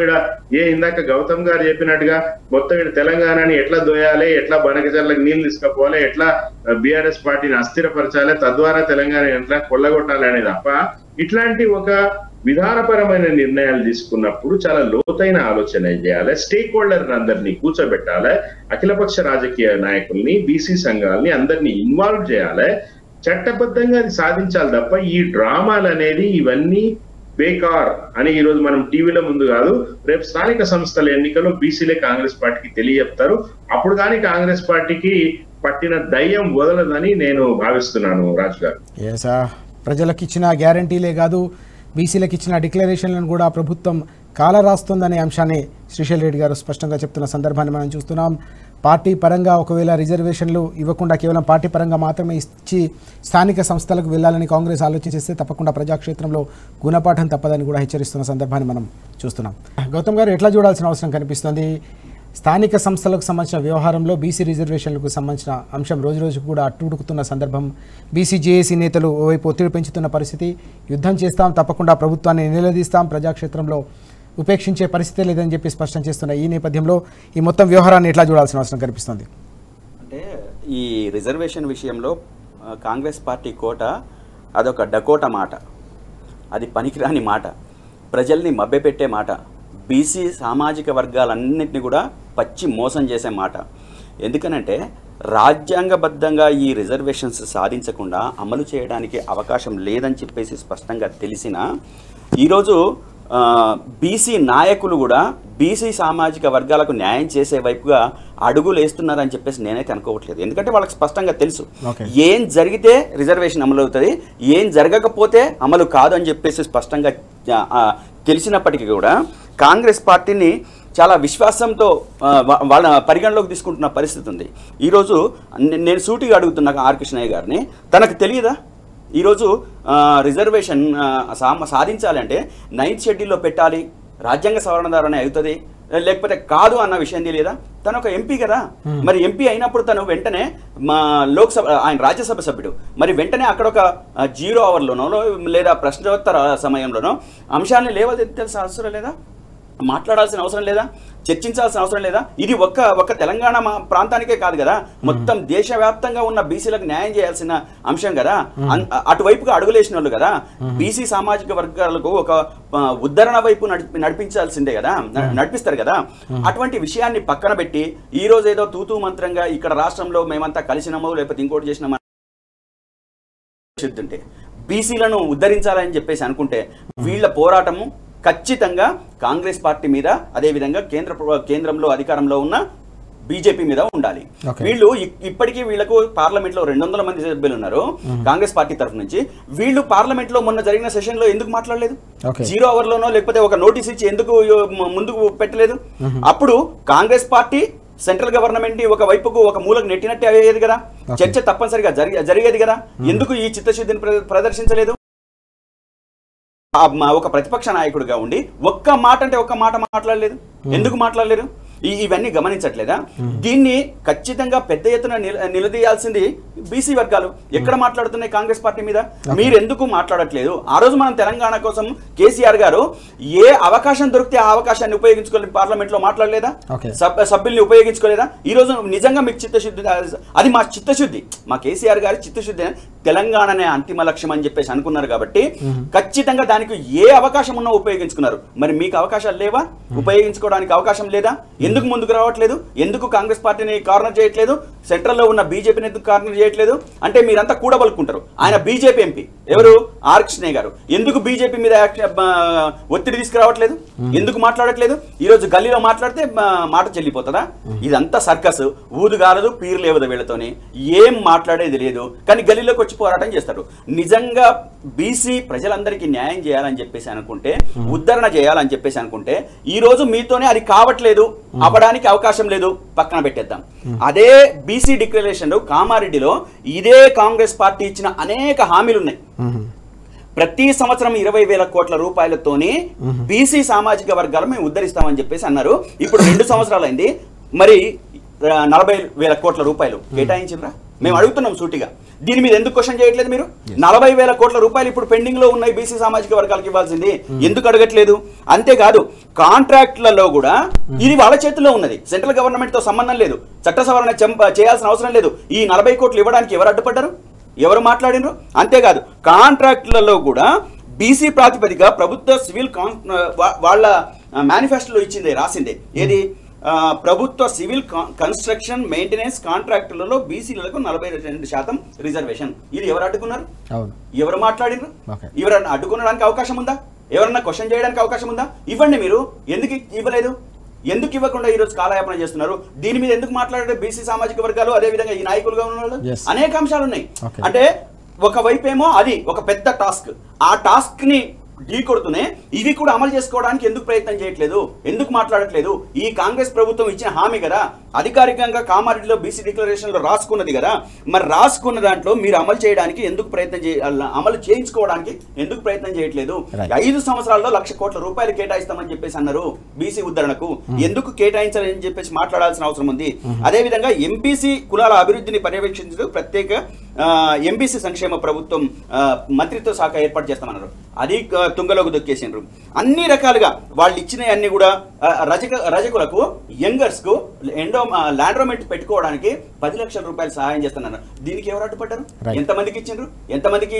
ఇందాక గౌతమ్ గారు చెప్పినట్టుగా మొత్తం తెలంగాణని ఎట్లా దోయాలి, ఎట్లా బనకచర్లకు నీళ్లు తీసుకుపోవాలి, ఎట్లా బీఆర్ఎస్ పార్టీని అస్థిరపరచాలి, తద్వారా తెలంగాణ ఎట్లా కొల్లగొట్టాలి అనే తప్ప ఇట్లాంటి ఒక విధానపరమైన నిర్ణయాలు తీసుకున్నప్పుడు చాలా లోతైన ఆలోచన చేయాలి. స్టేక్ హోల్డర్ అందరినీ కూర్చోబెట్టాలి, అఖిలపక్ష రాజకీయ నాయకుల్ని, బీసీ సంఘాలని అందరినీ ఇన్వాల్వ్ చేయాలి, చట్టబద్ధంగా అది సాధించాలి తప్ప ఈ డ్రామాలు అనేది ఇవన్నీ బేకార్ అని ఈ రోజు మనం టీవీలో ముందు కాదు, రేపు స్థానిక సంస్థల ఎన్నికల్లో బీసీలే కాంగ్రెస్ పార్టీకి తెలియజెప్తారు. అప్పుడు కానీ కాంగ్రెస్ పార్టీకి పట్టిన దయ్యం వదలదని నేను భావిస్తున్నాను రాజు గారు. ప్రజలకు ఇచ్చిన గ్యారంటీలే కాదు, బీసీలకు ఇచ్చిన డిక్లరేషన్లను కూడా ప్రభుత్వం కాలరాస్తుందనే అంశాన్ని శ్రీశైల్ రెడ్డి గారు స్పష్టంగా చెప్తున్న సందర్భాన్ని మనం చూస్తున్నాం. పార్టీ పరంగా ఒకవేళ రిజర్వేషన్లు ఇవ్వకుండా కేవలం పార్టీ పరంగా మాత్రమే ఇచ్చి స్థానిక సంస్థలకు వెళ్లాలని కాంగ్రెస్ ఆలోచించేస్తే తప్పకుండా ప్రజాక్షేత్రంలో గుణపాఠం తప్పదని కూడా హెచ్చరిస్తున్న సందర్భాన్ని మనం చూస్తున్నాం. గౌతమ్ గారు, ఎట్లా చూడాల్సిన అవసరం కనిపిస్తుంది? స్థానిక సంస్థలకు సంబంధించిన వ్యవహారంలో బీసీ రిజర్వేషన్లకు సంబంధించిన అంశం రోజు రోజుకు కూడా అట్టుడుకుతున్న సందర్భం. బీసీ జేఏసీ నేతలు ఓవైపు ఒత్తిడి పెంచుతున్న పరిస్థితి. యుద్ధం చేస్తాం, తప్పకుండా ప్రభుత్వాన్ని నిలదీస్తాం, ప్రజాక్షేత్రంలో ఉపేక్షించే పరిస్థితే లేదని చెప్పి స్పష్టం చేస్తున్న ఈ నేపథ్యంలో ఈ మొత్తం వ్యవహారాన్ని ఎట్లా చూడాల్సిన అవసరం కనిపిస్తుంది? అంటే ఈ రిజర్వేషన్ విషయంలో కాంగ్రెస్ పార్టీ కోట అదొక డకోట మాట, అది పనికిరాని మాట, ప్రజల్ని మభ్యపెట్టే మాట, బీసీ సామాజిక వర్గాలన్నింటినీ కూడా పచ్చి మోసం చేసే మాట. ఎందుకనంటే రాజ్యాంగబద్ధంగా ఈ రిజర్వేషన్స్ సాధించకుండా అమలు చేయడానికి అవకాశం లేదని చెప్పేసి స్పష్టంగా తెలిసిన ఈరోజు బీసీ నాయకులు కూడా బీసీ సామాజిక వర్గాలకు న్యాయం చేసే వైపుగా అడుగులు వేస్తున్నారని చెప్పేసి నేనైతే అనుకోవట్లేదు. ఎందుకంటే వాళ్ళకి స్పష్టంగా తెలుసు ఏం జరిగితే రిజర్వేషన్ అమలు అవుతుంది, ఏం జరగకపోతే అమలు కాదు అని చెప్పేసి స్పష్టంగా తెలిసినప్పటికీ కూడా కాంగ్రెస్ పార్టీని చాలా విశ్వాసంతో వాళ్ళ పరిగణలోకి తీసుకుంటున్న పరిస్థితి ఉంది. ఈరోజు నేను సూటిగా అడుగుతున్నా ఆర్ కృష్ణయ్య గారిని, తనకు తెలియదా ఈరోజు రిజర్వేషన్ సాధించాలి అంటే 9th షెడ్యూల్లో పెట్టాలి, రాజ్యాంగ సవరణ ద్వారానే అవుతుంది, లేకపోతే కాదు అన్న విషయం తెలియదా? తను ఒక ఎంపీ కదా, మరి ఎంపీ అయినప్పుడు తను వెంటనే లోక్సభ, ఆయన రాజ్యసభ సభ్యుడు, మరి వెంటనే అక్కడ ఒక 0 అవర్లోనో లేదా ప్రశ్నోత్తర సమయంలోనో అంశాన్ని లేవదెత్తాల్సిన అవసరం లేదా? మాట్లాడాల్సిన అవసరం లేదా? చర్చించాల్సిన అవసరం లేదా? ఇది ఒక్క తెలంగాణ ప్రాంతానికే కాదు కదా, మొత్తం దేశవ్యాప్తంగా ఉన్న బీసీలకు న్యాయం చేయాల్సిన అంశం కదా. అటువైపుగా అడుగులేసిన వాళ్ళు కదా, బీసీ సామాజిక వర్గాలకు ఒక ఉద్ధరణ వైపు నడిపించాల్సిందే కదా, నడిపిస్తారు కదా. అటువంటి విషయాన్ని పక్కన పెట్టి ఈ రోజు ఏదో తూతూ మంత్రంగా ఇక్కడ రాష్ట్రంలో మేమంతా కలిసినామో లేకపోతే ఇంకోటి చేసినామో ఉంటే బీసీలను ఉద్ధరించాలని చెప్పేసి అనుకుంటే వీళ్ళ పోరాటము ఖచ్చితంగా కాంగ్రెస్ పార్టీ మీద, అదేవిధంగా కేంద్రంలో అధికారంలో ఉన్న బీజేపీ మీద ఉండాలి. వీళ్ళు ఇప్పటికీ వీళ్ళకు పార్లమెంట్ లో 200 మంది సభ్యులు ఉన్నారు కాంగ్రెస్ పార్టీ తరఫు నుంచి. వీళ్ళు పార్లమెంట్ లో మొన్న జరిగిన సెషన్ లో ఎందుకు మాట్లాడలేదు? 0 అవర్లోనో లేకపోతే ఒక నోటీస్ ఇచ్చి ఎందుకు ముందుకు పెట్టలేదు? అప్పుడు కాంగ్రెస్ పార్టీ సెంట్రల్ గవర్నమెంట్ ఒక వైపుకు ఒక మూలకు నెట్టినట్టే అయ్యేది కదా, చర్చ తప్పనిసరిగా జరిగేది కదా. ఎందుకు ఈ చిత్తశుద్ధిని ప్రదర్శించలేదు? ఒక ప్రతిపక్ష నాయకుడిగా ఉండి ఒక్క మాట మాట్లాడలేదు. ఎందుకు మాట్లాడలేరు? ఇవన్నీ గమనించట్లేదా? దీన్ని ఖచ్చితంగా పెద్ద ఎత్తున నిలదీయాల్సింది బీసీ వర్గాలు. ఎక్కడ మాట్లాడుతున్నాయి కాంగ్రెస్ పార్టీ మీద? మీరు ఎందుకు మాట్లాడట్లేదు? ఆ రోజు మనం తెలంగాణ కోసం కేసీఆర్ గారు ఏ అవకాశం దొరికితే ఆ అవకాశాన్ని ఉపయోగించుకోలేదు, పార్లమెంట్ లో మాట్లాడలేదా? సభ్యుల్ని ఉపయోగించుకోలేదా? ఈ రోజు నిజంగా మీకు చిత్తశుద్ధి, అది మా చిత్తశుద్ధి, మా కేసీఆర్ గారి చిత్తశుద్ధి తెలంగాణనే అంతిమ లక్ష్యం అని చెప్పేసి అనుకున్నారు కాబట్టి ఖచ్చితంగా దానికి ఏ అవకాశం ఉన్నా ఉపయోగించుకున్నారు. మరి మీకు అవకాశాలు లేవా? ఉపయోగించుకోవడానికి అవకాశం లేదా? ఎందుకు ముందుకు రావట్లేదు? ఎందుకు కాంగ్రెస్ పార్టీని కార్నర్ చేయట్లేదు? సెంట్రల్లో ఉన్న బీజేపీని ఎందుకు కార్నర్ చేయట్లేదు? అంటే మీరంతా కూడబలుకుంటారు. ఆయన బీజేపీ ఎంపీ ఎవరు? ఆర్ కృష్ణయ్య గారు. ఎందుకు బీజేపీ మీద ఒత్తిడి తీసుకురావట్లేదు? ఎందుకు మాట్లాడట్లేదు? ఈ రోజు గల్లీలో మాట్లాడితే మాట చెల్లిపోతుందా? ఇదంతా సర్కస్, ఊదుగాలదు పీరు లేవదు, వీళ్ళతోని ఏం మాట్లాడేది లేదు. కానీ గల్లీలోకి వచ్చి పోరాటం చేస్తారు. నిజంగా బీసీ ప్రజలందరికీ న్యాయం చేయాలని చెప్పేసి అనుకుంటే, ఉద్ధరణ చేయాలని చెప్పేసి అనుకుంటే, ఈ రోజు మీతోనే అది కావట్లేదు, అవ్వడానికి అవకాశం లేదు, పక్కన పెట్టేద్దాం. అదే బీసీ డిక్లరేషన్ కామారెడ్డిలో ఇదే కాంగ్రెస్ పార్టీ ఇచ్చిన అనేక హామీలు ఉన్నాయి. ప్రతి సంవత్సరం 20,000 కోట్ల రూపాయలతోని బీసీ సామాజిక వర్గాలు మేము ఉద్ధరిస్తామని చెప్పేసి అన్నారు. ఇప్పుడు 2 సంవత్సరాలైంది, మరి 40,000 కోట్ల రూపాయలు కేటాయించిండ్రా? మేము అడుగుతున్నాం సూటిగా. దీని మీద ఎందుకు క్వశ్చన్ చేయట్లేదు మీరు? 40,000 కోట్ల రూపాయలు ఇప్పుడు పెండింగ్ లో ఉన్నాయి బీసీ సామాజిక వర్గాలకు ఇవ్వాల్సింది, ఎందుకు అడగట్లేదు? అంతేకాదు కాంట్రాక్ట్లలో కూడా ఇది వాళ్ళ చేతుల్లో ఉన్నది, సెంట్రల్ గవర్నమెంట్ తో సంబంధం లేదు, చట్ట సవరణ చేయాల్సిన అవసరం లేదు. ఈ 40 కోట్లు ఇవ్వడానికి ఎవరు అడ్డుపడ్డారు? ఎవరు మాట్లాడినరు? అంతేకాదు కాంట్రాక్ట్లలో కూడా బీసీ ప్రాతిపదిక ప్రభుత్వ సివిల్ వాళ్ళ మేనిఫెస్టోలో ఇచ్చిందే, రాసిందే. ఏది? ప్రభుత్వ సివిల్ కన్స్ట్రక్షన్ మెయింటెనెన్స్ కాంట్రాక్టులలో బీసీలకు 42% రిజర్వేషన్. ఇది ఎవరు అడ్డుకున్నారు? ఎవరు మాట్లాడినారు? ఎవరన్నా అడ్డుకోవడానికి అవకాశం ఉందా? ఎవరన్నా క్వశ్చన్ చేయడానికి అవకాశం ఉందా? ఇవ్వండి. మీరు ఎందుకు ఇవ్వలేదు? ఎందుకు ఇవ్వకుండా ఈ రోజు కాలయాపన చేస్తున్నారు? దీని మీద ఎందుకు మాట్లాడే బీసీ సామాజిక వర్గాలు, అదే విధంగా ఈ నాయకులుగా ఉన్న వాళ్ళు అనేక అంశాలు ఉన్నాయి. అంటే ఒకవైపేమో అది ఒక పెద్ద టాస్క్, ఆ టాస్క్ ని ఢీకొడుతూనే ఇవి కూడా అమలు చేసుకోవడానికి ఎందుకు ప్రయత్నం చేయట్లేదు? ఎందుకు మాట్లాడట్లేదు? ఈ కాంగ్రెస్ ప్రభుత్వం ఇచ్చిన హామీ కదా, అధికారికంగా కామారెడ్డిలో బీసీ డిక్లరేషన్ లో రాసుకున్నది కదా, మరి రాసుకున్న దాంట్లో మీరు అమలు చేయడానికి ఎందుకు అమలు చేయించుకోవడానికి ఎందుకు ప్రయత్నం చేయట్లేదు? 5 సంవత్సరాల్లో 1,00,000 కోట్ల రూపాయలు కేటాయిస్తామని చెప్పేసి అన్నారు బీసీ ఉద్ధరణకు. ఎందుకు కేటాయించాలని చెప్పేసి మాట్లాడాల్సిన అవసరం ఉంది. అదే విధంగా ఎంబీసీ కులాల అభివృద్ధిని పర్యవేక్షించడం ప్రత్యేక ఎంబీసీ సంక్షేమ ప్రభుత్వం మంత్రిత్వ శాఖ ఏర్పాటు చేస్తామన్నారు. అది తుంగలోకి దొక్కేసిండ్రు. అన్ని రకాలుగా వాళ్ళు ఇచ్చినవి అన్ని కూడా రజకులకు, యంగర్స్ కు ల్యాండ్రోమెంట్ పెట్టుకోవడానికి 10 లక్షల రూపాయలు సహాయం చేస్తున్నారు. దీనికి ఎవరు అడ్డుపడ్డారు? ఎంతమందికి ఇచ్చిండ్రు? ఎంతమందికి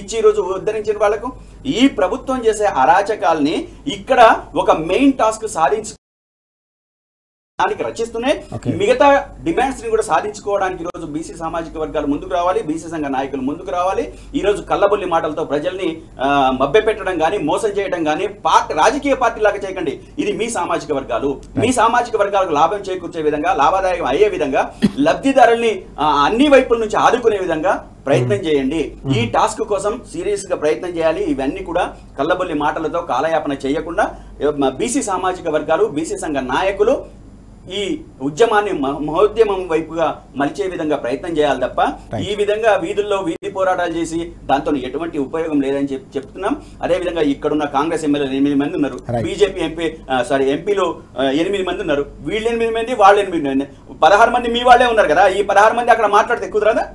ఇచ్చి ఈ రోజు ఉద్ధరించిన వాళ్ళకు? ఈ ప్రభుత్వం చేసే అరాచకాల్ని ఇక్కడ ఒక మెయిన్ టాస్క్ దానికి రచిస్తూనే మిగతా డిమాండ్స్ ని కూడా సాధించుకోవడానికి ఈ రోజు బీసీ సామాజిక వర్గాలు ముందుకు రావాలి, బీసీ సంఘ నాయకులు ముందుకు రావాలి. ఈ రోజు కల్లబొల్లి మాటలతో ప్రజల్ని మభ్యపెట్టడం కానీ, మోసం చేయడం కానీ రాజకీయ పార్టీ లాగా చేయకండి. ఇది మీ సామాజిక వర్గాలు, మీ సామాజిక వర్గాలకు లాభం చేకూర్చే విధంగా, లాభదాయకం అయ్యే విధంగా, లబ్ధిదారుల్ని అన్ని వైపుల నుంచి ఆదుకునే విధంగా ప్రయత్నం చేయండి. ఈ టాస్క్ కోసం సీరియస్ గా ప్రయత్నం చేయాలి. ఇవన్నీ కూడా కల్లబొల్లి మాటలతో కాలయాపన చేయకుండా బీసీ సామాజిక వర్గాలు, బీసీ సంఘ నాయకులు ఈ ఉద్యమాన్ని మహోద్యమం వైపుగా మలిచే విధంగా ప్రయత్నం చేయాలి తప్ప ఈ విధంగా వీధుల్లో వీధి పోరాటాలు చేసి దాంతో ఎటువంటి ఉపయోగం లేదని చెప్తున్నాం. అదేవిధంగా ఇక్కడున్న కాంగ్రెస్ ఎమ్మెల్యేలు 8 మంది ఉన్నారు, బీజేపీ ఎంపీలు 8 మంది ఉన్నారు. వీళ్ళు 8 మంది, వాళ్ళు 8 మంది, 16 మంది మీ వాళ్ళే ఉన్నారు కదా. ఈ 16 మంది అక్కడ మాట్లాడితే కుదరదా?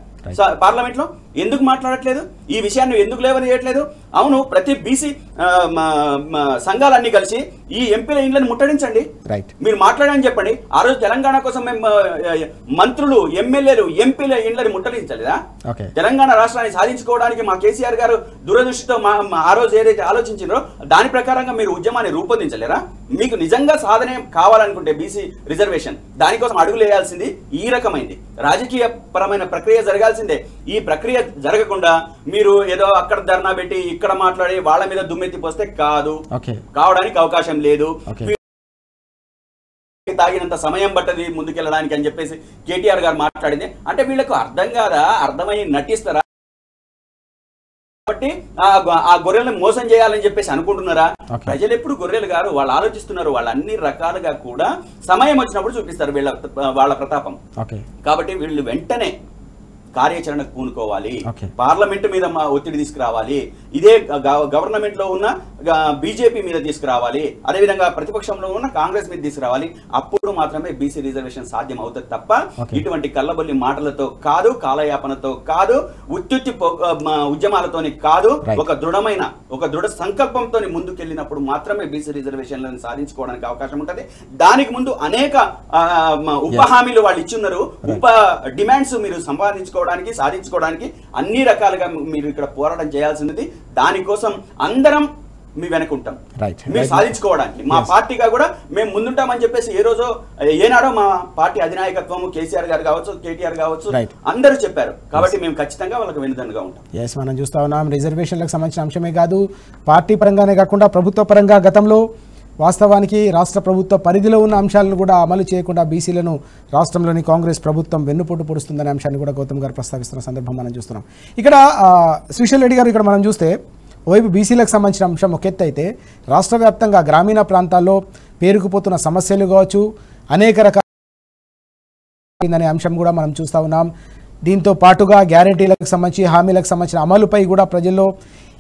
పార్లమెంట్ లో ఎందుకు మాట్లాడట్లేదు? ఈ విషయాన్ని ఎందుకు లేవనియట్లేదు? అవును, ప్రతి బీసీ సంఘాలన్నీ కలిసి ఈ ఎంపీల ఇండ్లను ముట్టడించండి, మీరు మాట్లాడని చెప్పండి. ఆ రోజు తెలంగాణ కోసం మేము మంత్రులు, ఎమ్మెల్యేలు, ఎంపీల ఇండ్లని ముట్టడించలేదా? తెలంగాణ రాష్ట్రాన్ని సాధించుకోవడానికి మా కేసీఆర్ గారు దురదృష్టితో ఆ రోజు ఏదైతే ఆలోచించారో దాని ప్రకారంగా మీరు ఉద్యమాన్ని రూపొందించలేరా? మీకు నిజంగా సాధనే కావాలనుకుంటే బీసీ రిజర్వేషన్, దానికోసం అడుగులు వేయాల్సింది ఈ రకమైంది రాజకీయ పరమైన ప్రక్రియ జరగాల్సిందే. ఈ ప్రక్రియ జరగకుండా మీరు ఏదో అక్కడ ధర్నా పెట్టి ఇక్కడ మాట్లాడి వాళ్ళ మీద దుమ్మెత్తి పోస్తే కావడానికి అవకాశం లేదు. తాగినంత సమయం పట్టది ముందుకెళ్ళడానికి అని చెప్పేసి కేటీఆర్ గారు మాట్లాడింది. అంటే వీళ్ళకు అర్థం కాదా? అర్థమై నటిస్తారా? కాబట్టి ఆ గొర్రెలను మోసం చేయాలని చెప్పేసి అనుకుంటున్నారా? ప్రజలు ఎప్పుడు గొర్రెలు గారు, వాళ్ళు ఆలోచిస్తున్నారు. వాళ్ళు అన్ని రకాలుగా కూడా సమయం వచ్చినప్పుడు చూపిస్తారు వాళ్ళ ప్రతాపం. కాబట్టి వీళ్ళు వెంటనే కార్యాచరణకు పూనుకోవాలి, Okay. పార్లమెంట్ మీద ఒత్తిడి తీసుకురావాలి, ఇదే గవర్నమెంట్ లో ఉన్న బీజేపీ మీద తీసుకురావాలి, అదేవిధంగా ప్రతిపక్షంలో ఉన్న కాంగ్రెస్ మీద తీసుకురావాలి. అప్పుడు మాత్రమే బీసీ రిజర్వేషన్ సాధ్యం అవుతుంది తప్ప ఇటువంటి కల్లబొల్లి మాటలతో కాదు, కాలయాపనతో కాదు, ఉద్యమాలతోని కాదు, ఒక దృఢ సంకల్పంతో ముందుకెళ్ళినప్పుడు మాత్రమే బీసీ రిజర్వేషన్లను సాధించుకోవడానికి అవకాశం ఉంటుంది. దానికి ముందు అనేక ఉప హామీలు వాళ్ళు ఇచ్చున్నారు. ఉప డిమాండ్స్ మీరు సాధించుకోవడానికి అన్ని రకాలుగా మీరు ఇక్కడ పోరాటం చేయాల్సింది. దానికోసం అందరం మీ వెనకుంటాం, మీరు సాధించుకోవడానికి. మా పార్టీగా కూడా మేము ముందుంటామని చెప్పేసి ఏనాడో మా పార్టీ అధినాయకత్వం కేసీఆర్ గారు కావచ్చు, కేటీఆర్ కావచ్చు, అందరూ చెప్పారు. కాబట్టి మేము ఖచ్చితంగా వాళ్ళకి వెనుదండుగా ఉంటాం. ఎస్, మనం చూస్తా ఉన్నాం రిజర్వేషన్లకు సంబంధించిన అంశమే కాదు, పార్టీ పరంగానే కాకుండా ప్రభుత్వ పరంగా గతంలో వాస్తవానికి రాష్ట్ర ప్రభుత్వ పరిధిలో ఉన్న అంశాలను కూడా అమలు చేయకుండా బీసీలను రాష్ట్రంలోని కాంగ్రెస్ ప్రభుత్వం వెన్నుపోటు పొడుస్తుందనే అంశాన్ని కూడా గౌతమ్ గారు ప్రస్తావిస్తున్న సందర్భం మనం చూస్తున్నాం. ఇక్కడ శ్రీశైల్ రెడ్డి గారు, ఇక్కడ మనం చూస్తే ఓవైపు బీసీలకు సంబంధించిన అంశం ఒక ఎత్తు అయితే, రాష్ట్ర వ్యాప్తంగా గ్రామీణ ప్రాంతాల్లో పేరుకుపోతున్న సమస్యలు కావచ్చు, అనేక రకాలనే అంశం కూడా మనం చూస్తూ ఉన్నాం. దీంతో పాటుగా గ్యారంటీలకు సంబంధించి, హామీలకు సంబంధించిన అమలుపై కూడా ప్రజల్లో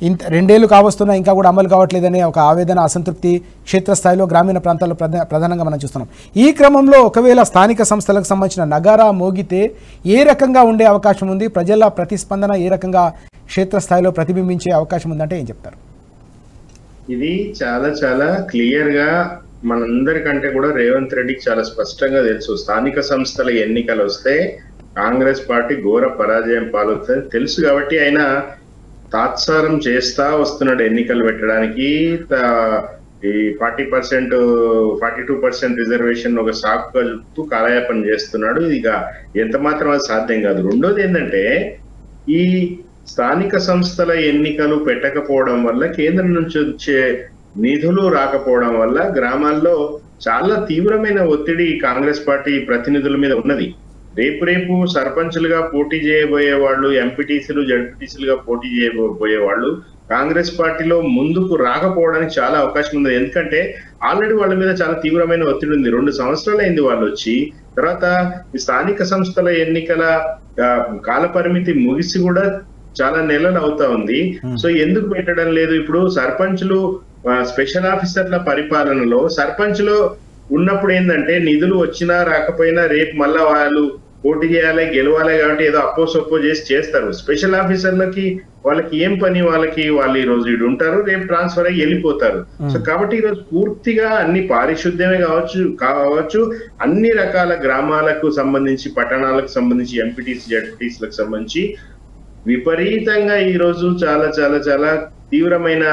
2 ఏళ్లు కావస్తున్నా ఇంకా కూడా అమలు కావట్లేదనే ఒక ఆవేదన, అసంతృప్తి క్షేత్రస్థాయిలో గ్రామీణ ప్రాంతాల్లో ప్రధానంగా మనం చూస్తున్నాం. ఈ క్రమంలో ఒకవేళ స్థానిక సంస్థలకు సంబంధించిన నగారా మోగితే ఏ రకంగా ఉండే అవకాశం ఉంది, ప్రజల ప్రతిస్పందన ఏ రకంగా క్షేత్రస్థాయిలో ప్రతిబింబించే అవకాశం ఉందంటే ఏం చెప్తారు? ఇది చాలా చాలా క్లియర్ గా మనందరికంటే కూడా రేవంత్ రెడ్డికి చాలా స్పష్టంగా తెలుసు. స్థానిక సంస్థల ఎన్నికలు వస్తే కాంగ్రెస్ పార్టీ ఘోర పరాజయం పాలవుతుంది తెలుసు. కాబట్టి ఆయన తాత్సారం చేస్తా వస్తున్నాడు ఎన్నికలు పెట్టడానికి. ఈ 42% రిజర్వేషన్ ఒక సాకుగా చూపుతూ కాలయాపన చేస్తున్నాడు. ఇక ఎంత మాత్రం అది సాధ్యం కాదు. రెండోది ఏంటంటే, ఈ స్థానిక సంస్థల ఎన్నికలు పెట్టకపోవడం వల్ల, కేంద్రం నుంచి వచ్చే నిధులు రాకపోవడం వల్ల గ్రామాల్లో చాలా తీవ్రమైన ఒత్తిడి కాంగ్రెస్ పార్టీ ప్రతినిధుల మీద ఉన్నది. రేపు సర్పంచులుగా పోటీ చేయబోయే వాళ్ళు, ఎంపీటీసీలు, జడ్పీటీసీలుగా పోటీ చేయబోయే వాళ్ళు కాంగ్రెస్ పార్టీలో ముందుకు రాకపోవడానికి చాలా అవకాశం ఉంది. ఎందుకంటే ఆల్రెడీ వాళ్ళ మీద చాలా తీవ్రమైన ఒత్తిడి ఉంది. 2 సంవత్సరాలు అయింది వాళ్ళు వచ్చి. తర్వాత ఈ స్థానిక సంస్థల ఎన్నికల కాల పరిమితి ముగిసి కూడా చాలా నెలలు అవుతా ఉంది. సో ఎందుకు పెట్టడం లేదు? ఇప్పుడు సర్పంచులు, స్పెషల్ ఆఫీసర్ల పరిపాలనలో సర్పంచ్లో ఉన్నప్పుడు ఏంటంటే, నిధులు వచ్చినా రాకపోయినా రేపు మళ్ళా వాళ్ళు పోటీ చేయాలి, గెలవాలి, కాబట్టి ఏదో అప్పో సొప్పో చేస్తారు. స్పెషల్ ఆఫీసర్లకి వాళ్ళకి ఏం పని, వాళ్ళు ఈ రోజు ఇటు ఉంటారు, రేపు ట్రాన్స్ఫర్ అయ్యి వెళ్ళిపోతారు. సో కాబట్టి ఈరోజు పూర్తిగా అన్ని పారిశుద్ధ్యమే కావచ్చు, అన్ని రకాల గ్రామాలకు సంబంధించి, పట్టణాలకు సంబంధించి, ఎంపీటీసీ, జడ్పీటీసీలకు సంబంధించి విపరీతంగా ఈ రోజు చాలా చాలా చాలా తీవ్రమైన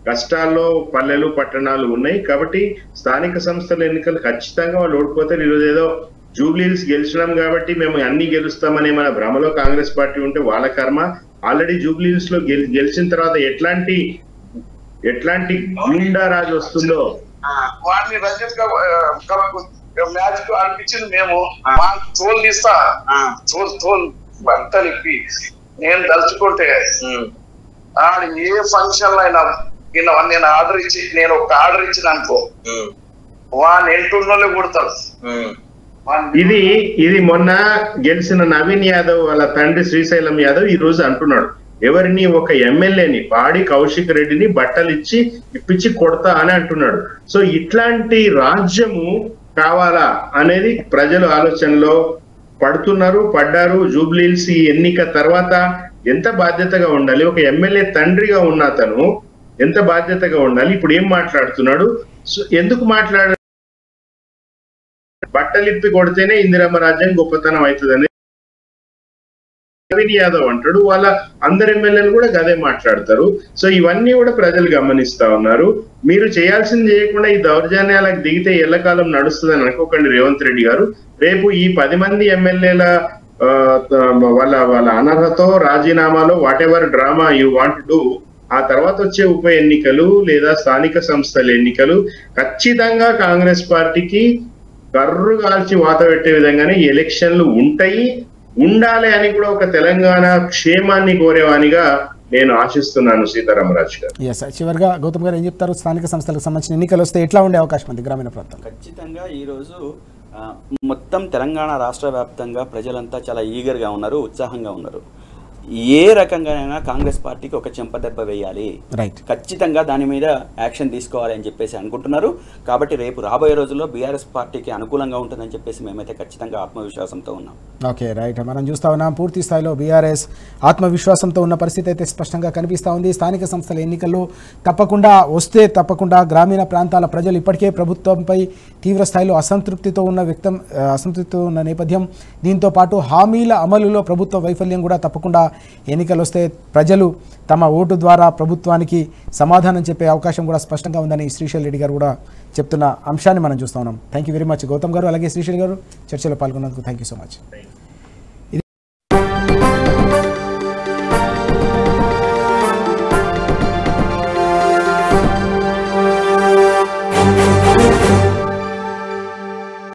కష్టాల్లో పల్లెలు, పట్టణాలు ఉన్నాయి. కాబట్టి స్థానిక సంస్థల ఎన్నికలు ఖచ్చితంగా వాళ్ళు ఓడిపోతారు. ఈరోజు ఏదో జూబ్లీహిల్స్ గెలిచినాం కాబట్టి మేము అన్ని గెలుస్తామనే మన భ్రమలో కాంగ్రెస్ పార్టీ ఉంటే వాళ్ళ కర్మ. ఆల్రెడీ జూబ్లీహిల్స్ లో గెలిచిన తర్వాత ఎట్లాంటి గుండా రాజు వస్తుందో వాడిని రజత్ మ్యాచ్ కు అనిపించింది. మేము తోలు తీస్తా, తోలు బట్టలు ఇప్పి నేను తలుచుకుంటే ఆడ ఏ ఫంక్షన్ లో అయినా నేను ఒక ఆర్డర్ ఇచ్చిన అనుకో, వాడిని ఎంటున్నోళ్ళే కొడతారు. ఇది మొన్న గెలిచిన నవీన్ యాదవ్ వాళ్ళ తండ్రి శ్రీశైలం యాదవ్ ఈ రోజు అంటున్నాడు, ఎవరిని, ఒక ఎమ్మెల్యేని, పాడి కౌశిక్ రెడ్డిని బట్టలు ఇప్పించి కొడతా అని అంటున్నాడు. సో ఇట్లాంటి రాజ్యము కావాలా అనేది ప్రజలు ఆలోచనలో పడ్డారు. జూబ్లీహిల్స్ ఎన్నిక తర్వాత ఎంత బాధ్యతగా ఉండాలి, ఒక ఎమ్మెల్యే తండ్రిగా ఉన్న అతను ఎంత బాధ్యతగా ఉండాలి. ఇప్పుడు ఏం మాట్లాడుతున్నాడు, ఎందుకు బట్టలిప్పి కొడితేనే ఇందిరమ్మ రాజ్యం గొప్పతనం అవుతుందని నవీన్ యాదవ్ అంటాడు. వాళ్ళ అందరు ఎమ్మెల్యేలు కూడా గదే మాట్లాడతారు. సో ఇవన్నీ కూడా ప్రజలు గమనిస్తా ఉన్నారు. మీరు చేయాల్సింది చేయకుండా ఈ దౌర్జన్యాలకు దిగితే ఎల్లకాలం నడుస్తుందని అనుకోకండి రేవంత్ రెడ్డి గారు. రేపు ఈ 10 మంది ఎమ్మెల్యేల వాళ్ళ అనర్హతో, రాజీనామాలో, whatever drama you want do, ఆ తర్వాత వచ్చే ఉప ఎన్నికలు లేదా స్థానిక సంస్థల ఎన్నికలు ఖచ్చితంగా కాంగ్రెస్ పార్టీకి కర్రు కాల్చి వాత పెట్టే విధంగానే ఎలక్షన్లు ఉండాలి అని కూడా ఒక తెలంగాణ క్షేమాన్ని కోరేవానిగా నేను ఆశిస్తున్నాను సీతారామరాజు గారు. చివరిగా గౌతమ్ గారు ఏం చెప్తారు? స్థానిక సంస్థలకు సంబంధించిన ఎన్నికలు వస్తే ఎట్లా ఉండే అవకాశం ఉంది గ్రామీణ ప్రాంతం? ఖచ్చితంగా ఈ రోజు మొత్తం తెలంగాణ రాష్ట్ర వ్యాప్తంగా ప్రజలంతా చాలా ఈగర్గా ఉన్నారు, ఉత్సాహంగా ఉన్నారు. ఏ రకంగానైనా కాంగ్రెస్ పార్టీకి ఒక చెంపదెబ్బ వేయాలి, ఖచ్చితంగా దాని మీద యాక్షన్ తీసుకోవాలి అని చెప్పేసి అనుకుంటున్నారు. కాబట్టి రేపు రాబోయే రోజుల్లో బీఆర్ఎస్ పార్టీకి అనుకూలంగా ఉంటుందని చెప్పేసి మేమైతే ఖచ్చితంగా ఆత్మవిశ్వాసంతో ఉన్నాం. Okay, right. మనం చూస్తా ఉన్నాం పూర్తి స్థాయిలో బీఆర్ఎస్ ఆత్మవిశ్వాసంతో ఉన్న పరిస్థితి అయితే స్పష్టంగా కనిపిస్తూ ఉంది. స్థానిక సంస్థల ఎన్నికల్లో తప్పకుండా గ్రామీణ ప్రాంతాల ప్రజలు ఇప్పటికే ప్రభుత్వంపై తీవ్ర స్థాయిలో అసంతృప్తితో ఉన్న నేపథ్యం. దీంతో పాటు హామీల అమలులో ప్రభుత్వ వైఫల్యం కూడా తప్పకుండా ఎన్నికలు వస్తే ప్రజలు తమ ఓటు ద్వారా ప్రభుత్వానికి సమాధానం చెప్పే అవకాశం కూడా స్పష్టంగా ఉందని శ్రీశైల్ రెడ్డి గారు కూడా చెప్తున్న అంశాన్ని మనం చూస్తూ ఉన్నాం. Thank you very much Gautam garu, అలాగే శ్రీశైల్ గారు చర్చలో పాల్గొన్నందుకు థ్యాంక్ యూ సో మచ్.